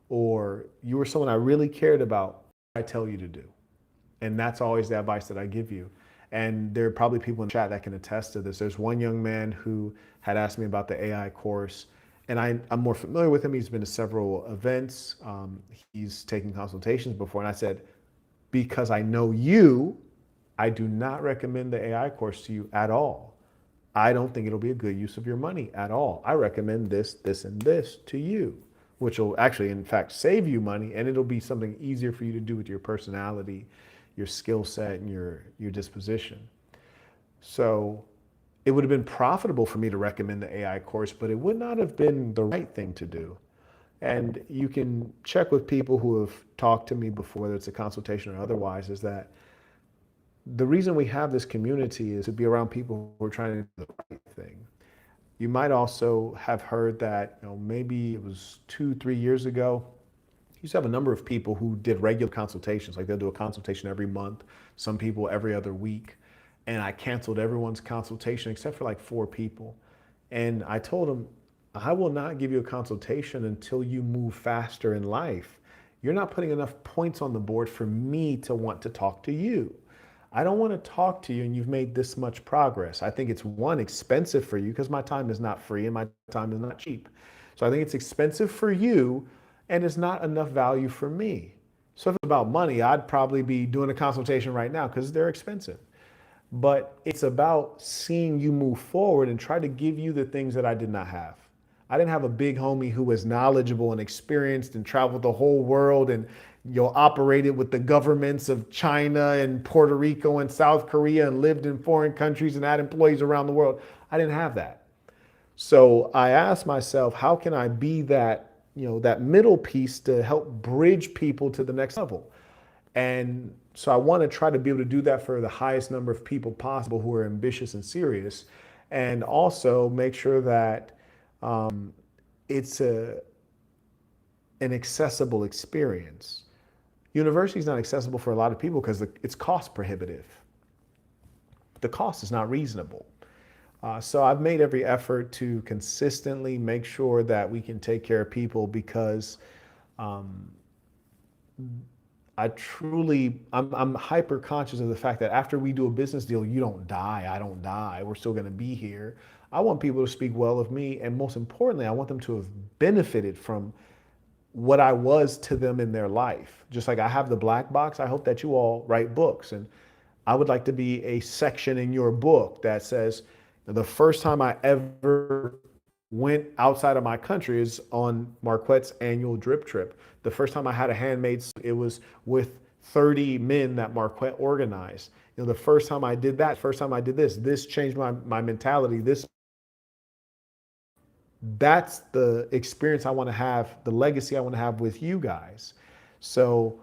or you were someone I really cared about, what I tell you to do. And that's always the advice that I give you. And there are probably people in the chat that can attest to this. There's one young man who had asked me about the AI course, and I'm more familiar with him. He's been to several events. He's taken consultations before. And I said, because I know you, I do not recommend the AI course to you at all. I don't think it'll be a good use of your money at all. I recommend this, this, and this to you, which will actually, in fact, save you money, and it'll be something easier for you to do with your personality, your skill set, and your disposition. So it would have been profitable for me to recommend the AI course, but it would not have been the right thing to do. And you can check with people who have talked to me before, whether it's a consultation or otherwise, is that the reason we have this community is to be around people who are trying to do the right thing. You might also have heard that, maybe it was 2-3 years ago, you used to have a number of people who did regular consultations, like they'll do a consultation every month, some people every other week. And I canceled everyone's consultation except for like 4 people. And I told them, I will not give you a consultation until you move faster in life. You're not putting enough points on the board for me to want to talk to you. I don't want to talk to you and you've made this much progress. I think it's, one, expensive for you because my time is not free and my time is not cheap. So I think it's expensive for you and it's not enough value for me. So if it's about money, I'd probably be doing a consultation right now because they're expensive. But it's about seeing you move forward and try to give you the things that I did not have. I didn't have a big homie who was knowledgeable and experienced and traveled the whole world and operated with the governments of China and Puerto Rico and South Korea and lived in foreign countries and had employees around the world. I didn't have that. So I asked myself, how can I be that, that middle piece to help bridge people to the next level? And so I want to try to be able to do that for the highest number of people possible who are ambitious and serious, and also make sure that it's an accessible experience. University is not accessible for a lot of people because it's cost prohibitive. The cost is not reasonable. So I've made every effort to consistently make sure that we can take care of people because I'm hyper conscious of the fact that after we do a business deal, you don't die, I don't die, we're still gonna be here. I want people to speak well of me, and most importantly, I want them to have benefited from what I was to them in their life. Just like I have the black box, I hope that you all write books. And I would like to be a section in your book that says, the first time I ever went outside of my country is on Marquette's annual drip trip. The first time I had a handmade, it was with 30 men that Marquette organized. The first time I did that, first time I did this changed my mentality. That's the experience I want to have, the legacy I want to have with you guys. So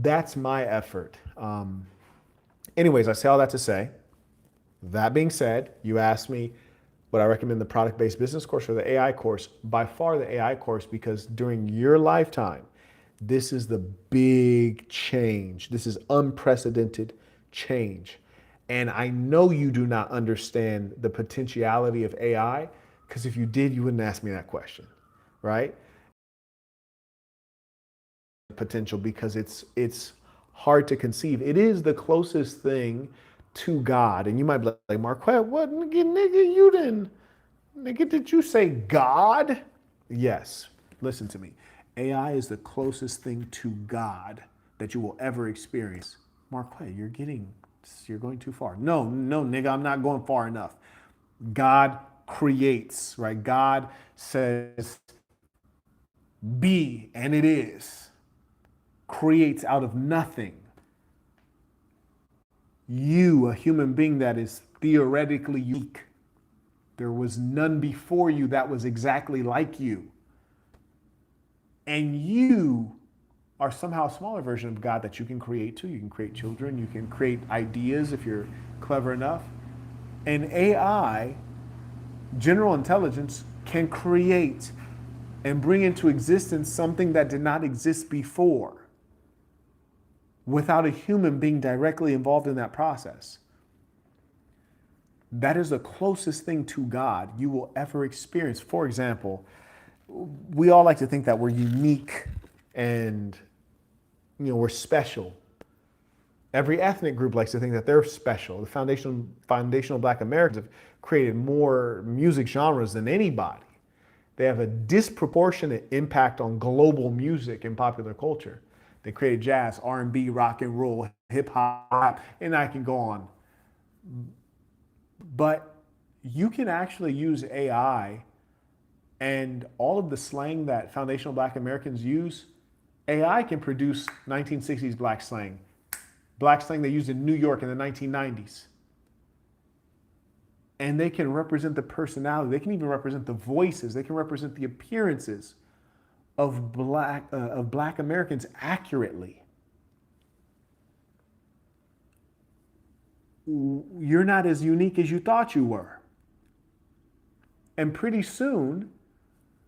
that's my effort. Anyways, I say all that to say, that being said, you asked me would I recommend the product-based business course or the AI course? By far the AI course, because during your lifetime, this is the big change. This is unprecedented change. And I know you do not understand the potentiality of AI, because if you did, you wouldn't ask me that question, right? Potential, because it's hard to conceive. It is the closest thing to God. And you might be like, Marquette, what nigga you didn't? Nigga, did you say God? Yes. Listen to me. AI is the closest thing to God that you will ever experience. Marquette, you're going too far. No, nigga, I'm not going far enough. God creates, right? God says, be, and it is. Creates out of nothing. You, a human being that is theoretically unique. There was none before you that was exactly like you. And you are somehow a smaller version of God that you can create too. You can create children, you can create ideas if you're clever enough. And AI, general intelligence, can create and bring into existence something that did not exist before without a human being directly involved in that process. That is the closest thing to God you will ever experience. For example, we all like to think that we're unique and we're special. Every ethnic group likes to think that they're special. The foundational Black Americans have created more music genres than anybody. They have a disproportionate impact on global music and popular culture. They created jazz, R&B, rock and roll, hip hop, and I can go on. But you can actually use AI and all of the slang that foundational Black Americans use. AI can produce 1960s Black slang they used in New York in the 1990s. And they can represent the personality. They can even represent the voices. They can represent the appearances of Black Americans accurately. You're not as unique as you thought you were. And pretty soon,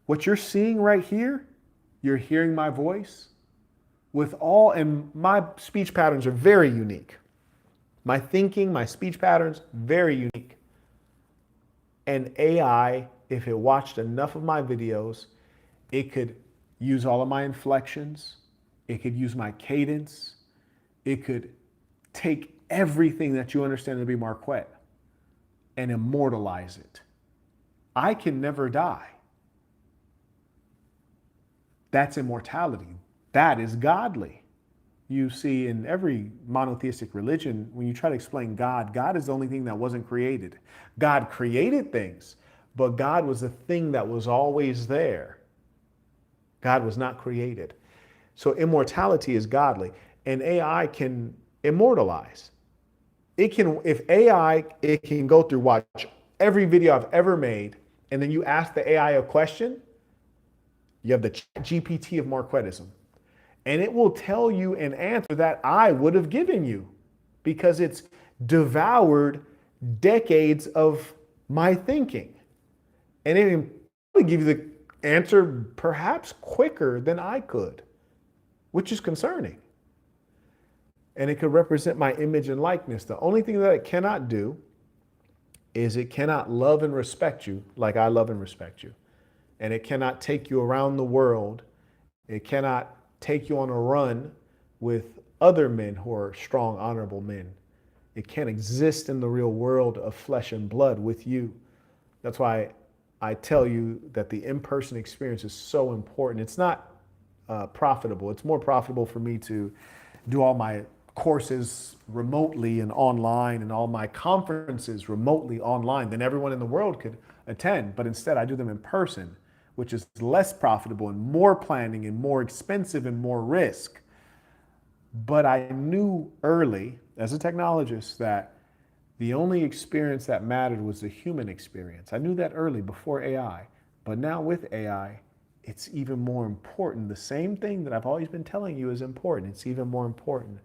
what you're seeing right here, you're hearing my voice and my speech patterns are very unique. My thinking, my speech patterns, very unique. And AI, if it watched enough of my videos, it could use all of my inflections. It could use my cadence. It could take everything that you understand to be Marquette and immortalize it. I can never die. That's immortality. That is godly. You see, in every monotheistic religion, when you try to explain God, God is the only thing that wasn't created. God created things, but God was a thing that was always there. God was not created. So immortality is godly, and AI can immortalize. It can, if AI, it can go through, watch every video I've ever made, and then you ask the AI a question, you have the GPT of Marquettism, and it will tell you an answer that I would have given you because it's devoured decades of my thinking. And it can probably give you the answer perhaps quicker than I could, which is concerning. And it could represent my image and likeness. The only thing that it cannot do is it cannot love and respect you like I love and respect you. And it cannot take you around the world. It cannot take you on a run with other men who are strong, honorable men. It can't exist in the real world of flesh and blood with you. That's why I tell you that the in-person experience is so important. It's not profitable. It's more profitable for me to do all my courses remotely and online and all my conferences remotely online than everyone in the world could attend. But instead, I do them in person, which is less profitable and more planning and more expensive and more risk. But I knew early as a technologist that the only experience that mattered was the human experience. I knew that early before AI. But now with AI, it's even more important. The same thing that I've always been telling you is important. It's even more important.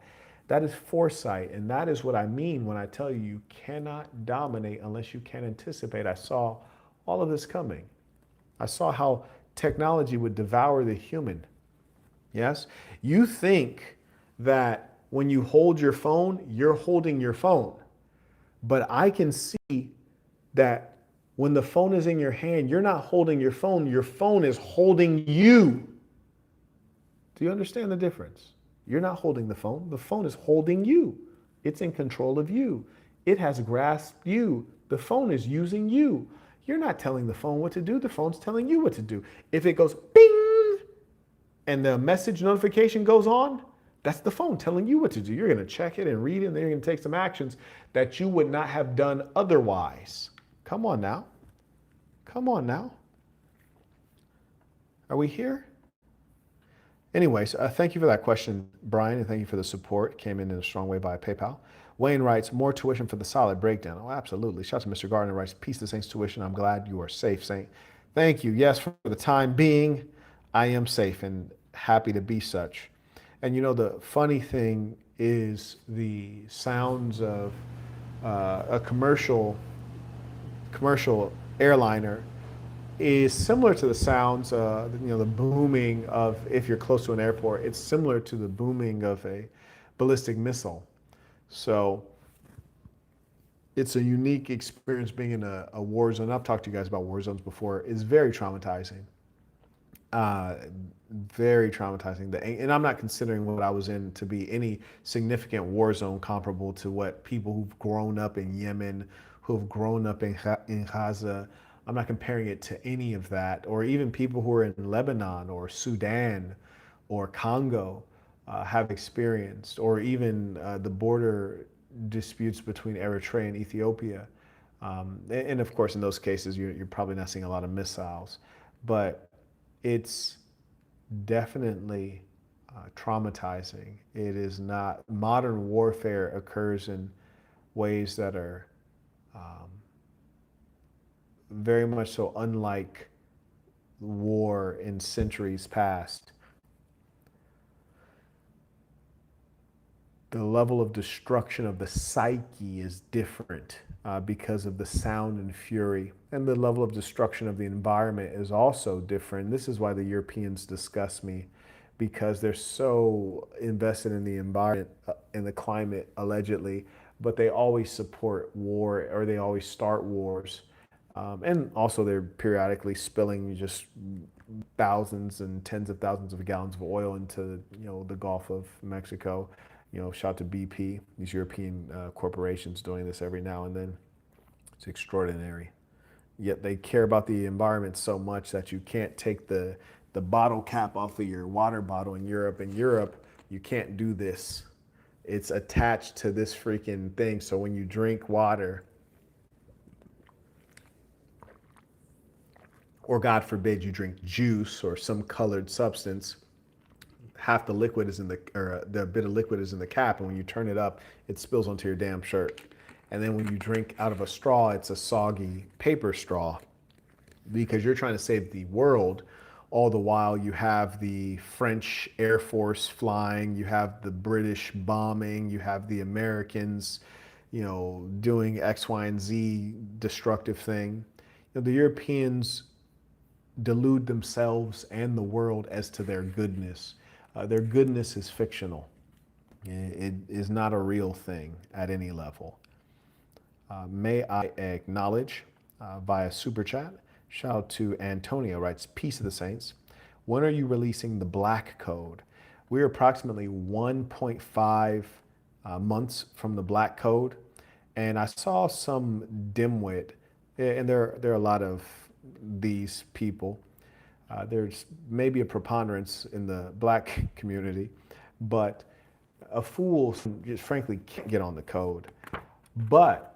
That is foresight. And that is what I mean when I tell you you cannot dominate unless you can anticipate. I saw all of this coming. I saw how technology would devour the human. Yes? You think that when you hold your phone, you're holding your phone. But I can see that when the phone is in your hand, you're not holding your phone is holding you. Do you understand the difference? You're not holding the phone is holding you. It's in control of you. It has grasped you. The phone is using you. You're not telling the phone what to do, the phone's telling you what to do. If it goes bing and the message notification goes on, that's the phone telling you what to do. You're going to check it and read it, and then you're going to take some actions that you would not have done otherwise. Come on now. Come on now. Are we here? Anyways, thank you for that question, Brian, and thank you for the support. It came in a strong way via PayPal. Wayne writes, more tuition for the solid breakdown. Oh, absolutely. Shout out to Mr. Gardner writes, peace to Saints tuition. I'm glad you are safe, Saint. Thank you. Yes, for the time being, I am safe and happy to be such. And you know, the funny thing is the sounds of a commercial airliner is similar to the sounds, the booming of, if you're close to an airport, it's similar to the booming of a ballistic missile. So it's a unique experience being in a war zone. I've talked to you guys about war zones before. It's very traumatizing. Very traumatizing. And I'm not considering what I was in to be any significant war zone comparable to what people who've grown up in Yemen, who've grown up in Gaza. I'm not comparing it to any of that, or even people who are in Lebanon or Sudan or Congo have experienced, or even the border disputes between Eritrea and Ethiopia. And of course, in those cases, you're probably not seeing a lot of missiles, but it's definitely traumatizing. It is not, modern warfare occurs in ways that are very much so unlike war in centuries past. The level of destruction of the psyche is different because of the sound and fury. And the level of destruction of the environment is also different. This is why the Europeans disgust me, because they're so invested in the environment and the climate, allegedly, but they always support war, or they always start wars. And also they're periodically spilling just thousands and tens of thousands of gallons of oil into, the Gulf of Mexico. Shout out to BP, these European corporations doing this every now and then. It's extraordinary. Yet they care about the environment so much that you can't take the bottle cap off of your water bottle in Europe. In Europe, you can't do this. It's attached to this freaking thing. So when you drink water, or God forbid you drink juice or some colored substance, half the liquid is in the, or the bit of liquid is in the cap, and when you turn it up, it spills onto your damn shirt. And then when you drink out of a straw, it's a soggy paper straw because you're trying to save the world. All the while, you have the French Air Force flying, you have the British bombing, you have the Americans, doing X, Y, and Z destructive thing. The Europeans delude themselves and the world as to their goodness. Their goodness is fictional. It is not a real thing at any level. May I acknowledge via super chat? Shout out to Antonio, writes, Peace of the Saints. When are you releasing the black code? We're approximately 1.5 months from the black code. And I saw some dimwit, and there are a lot of these people. There's maybe a preponderance in the black community, but a fool just frankly can't get on the code. But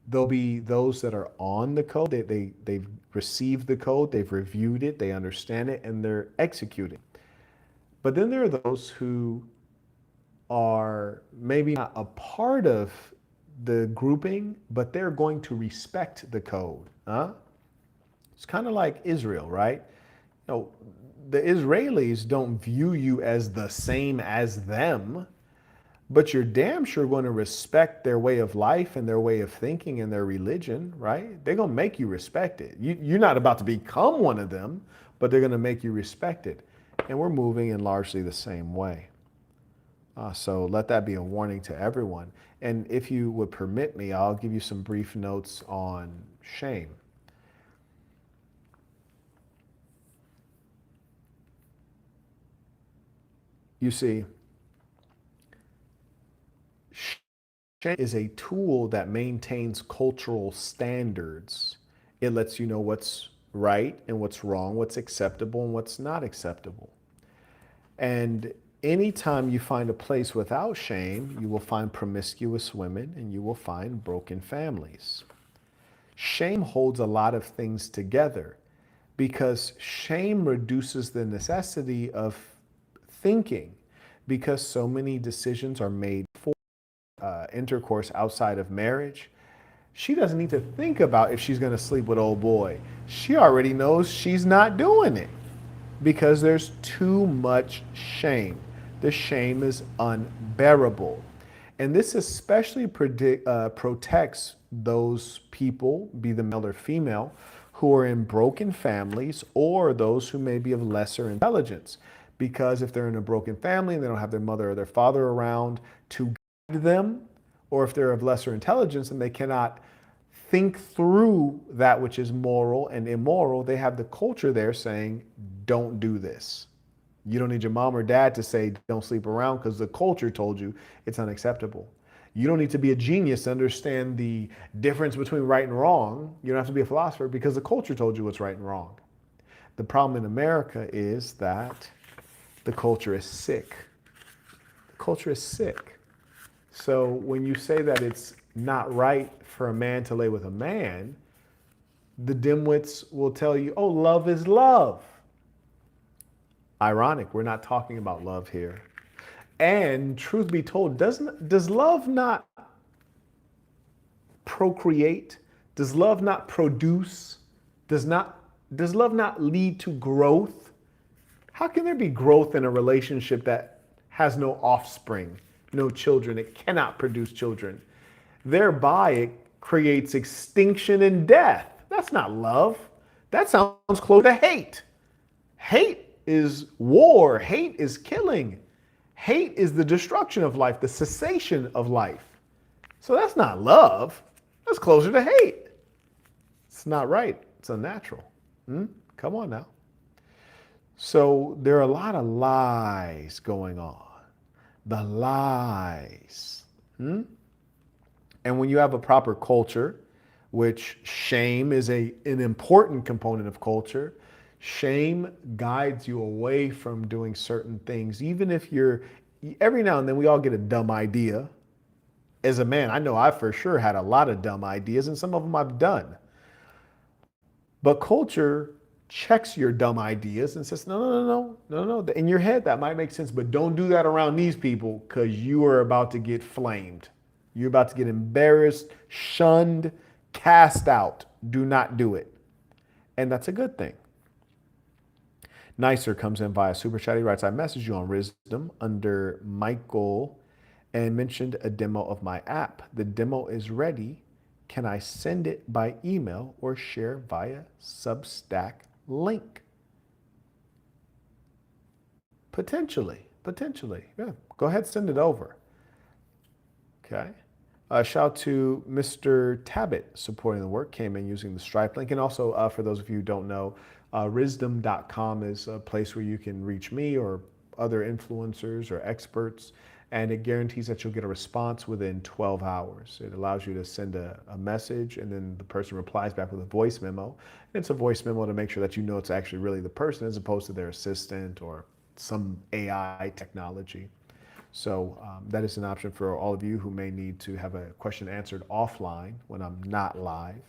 there'll be those that are on the code. They've received the code, they've reviewed it, they understand it, and they're executing. But then there are those who are maybe not a part of the grouping, but they're going to respect the code. Huh? It's kind of like Israel, right? The Israelis don't view you as the same as them, but you're damn sure going to respect their way of life and their way of thinking and their religion, right? They're going to make you respect it. You're not about to become one of them, but they're going to make you respect it. And we're moving in largely the same way. So let that be a warning to everyone. And if you would permit me, I'll give you some brief notes on shame. You see, shame is a tool that maintains cultural standards. It lets you know what's right and what's wrong, what's acceptable and what's not acceptable. And anytime you find a place without shame, you will find promiscuous women and you will find broken families. Shame holds a lot of things together because shame reduces the necessity of thinking, because so many decisions are made for intercourse outside of marriage. She doesn't need to think about if she's going to sleep with old boy. She already knows she's not doing it because there's too much shame. The shame is unbearable. And this especially protects those people, be the male or female, who are in broken families or those who may be of lesser intelligence. Because if they're in a broken family and they don't have their mother or their father around to guide them, or if they're of lesser intelligence and they cannot think through that which is moral and immoral, they have the culture there saying, don't do this. You don't need your mom or dad to say, don't sleep around, because the culture told you it's unacceptable. You don't need to be a genius to understand the difference between right and wrong. You don't have to be a philosopher because the culture told you what's right and wrong. The problem in America is that the culture is sick. The culture is sick. So when you say that it's not right for a man to lay with a man, the dimwits will tell you, oh, love is love. Ironic, we're not talking about love here. And truth be told, does love not procreate? Does love not produce? Does love not lead to growth? How can there be growth in a relationship that has no offspring, no children? It cannot produce children. Thereby, it creates extinction and death. That's not love. That sounds close to hate. Hate is war. Hate is killing. Hate is the destruction of life, the cessation of life. So that's not love. That's closer to hate. It's not right. It's unnatural. Come on now. So there are a lot of lies going on. The lies. And when you have a proper culture, which shame is an important component of culture, shame guides you away from doing certain things. Even if every now and then we all get a dumb idea. As a man, I know I for sure had a lot of dumb ideas, and some of them I've done. But culture checks your dumb ideas and says, no, no, no, no, no, no. In your head, that might make sense, but don't do that around these people because you are about to get flamed. You're about to get embarrassed, shunned, cast out. Do not do it. And that's a good thing. Nicer comes in via Super Chat. He writes, I messaged you on Wisdom under Michael and mentioned a demo of my app. The demo is ready. Can I send it by email or share via Substack link? Potentially, potentially. Yeah, go ahead, send it over. Okay. Shout out to Mr. Tabit supporting the work, came in using the Stripe link. And also, for those of you who don't know, Risdom.com is a place where you can reach me or other influencers or experts, and it guarantees that you'll get a response within 12 hours. It allows you to send a message, and then the person replies back with a voice memo. And it's a voice memo to make sure that you know it's actually really the person as opposed to their assistant or some AI technology. So that is an option for all of you who may need to have a question answered offline when I'm not live.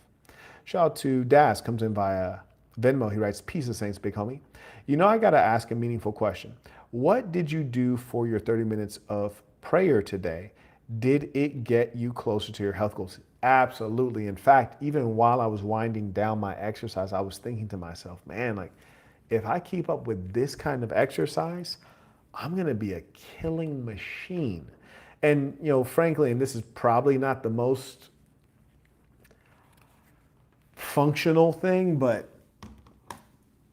Shout out to Das, comes in via Venmo. He writes, Peace of Saints, big homie. You know, I got to ask a meaningful question. What did you do for your 30 minutes of prayer today? Did it get you closer to your health goals? Absolutely. In fact, even while I was winding down my exercise, I was thinking to myself, man, like if I keep up with this kind of exercise, I'm going to be a killing machine. And, you know, frankly, and this is probably not the most functional thing, but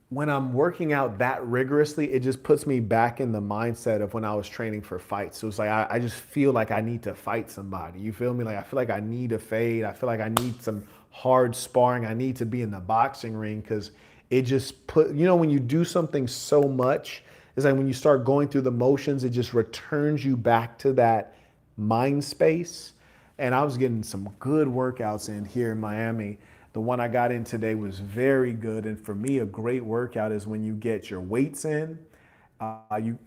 when I'm working out that rigorously, it just puts me back in the mindset of when I was training for fights. So it's like I just feel like I need to fight somebody. You feel me? Like I feel like I need a fade. I feel like I need some hard sparring. I need to be in the boxing ring because it just put, you know, when you do something so much, it's like when you start going through the motions, it just returns you back to that mind space. And I was getting some good workouts in here in Miami. The one I got in today was very good. And for me, a great workout is when you get your weights in.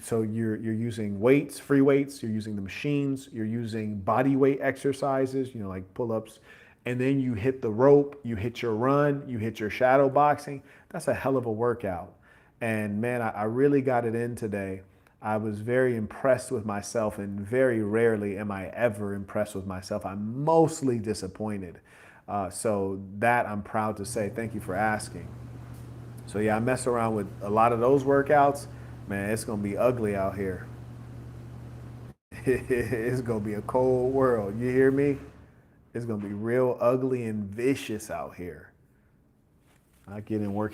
So you're using weights, free weights, you're using the machines, you're using body weight exercises, you know, like pull-ups, and then you hit the rope, you hit your run, you hit your shadow boxing. That's a hell of a workout. And man, I really got it in today. I was very impressed with myself, and very rarely am I ever impressed with myself. I'm mostly disappointed. So that I'm proud to say. Thank you for asking. So yeah, I mess around with a lot of those workouts. Man, it's gonna be ugly out here. It's gonna be a cold world. You hear me? It's gonna be real ugly and vicious out here. I get in work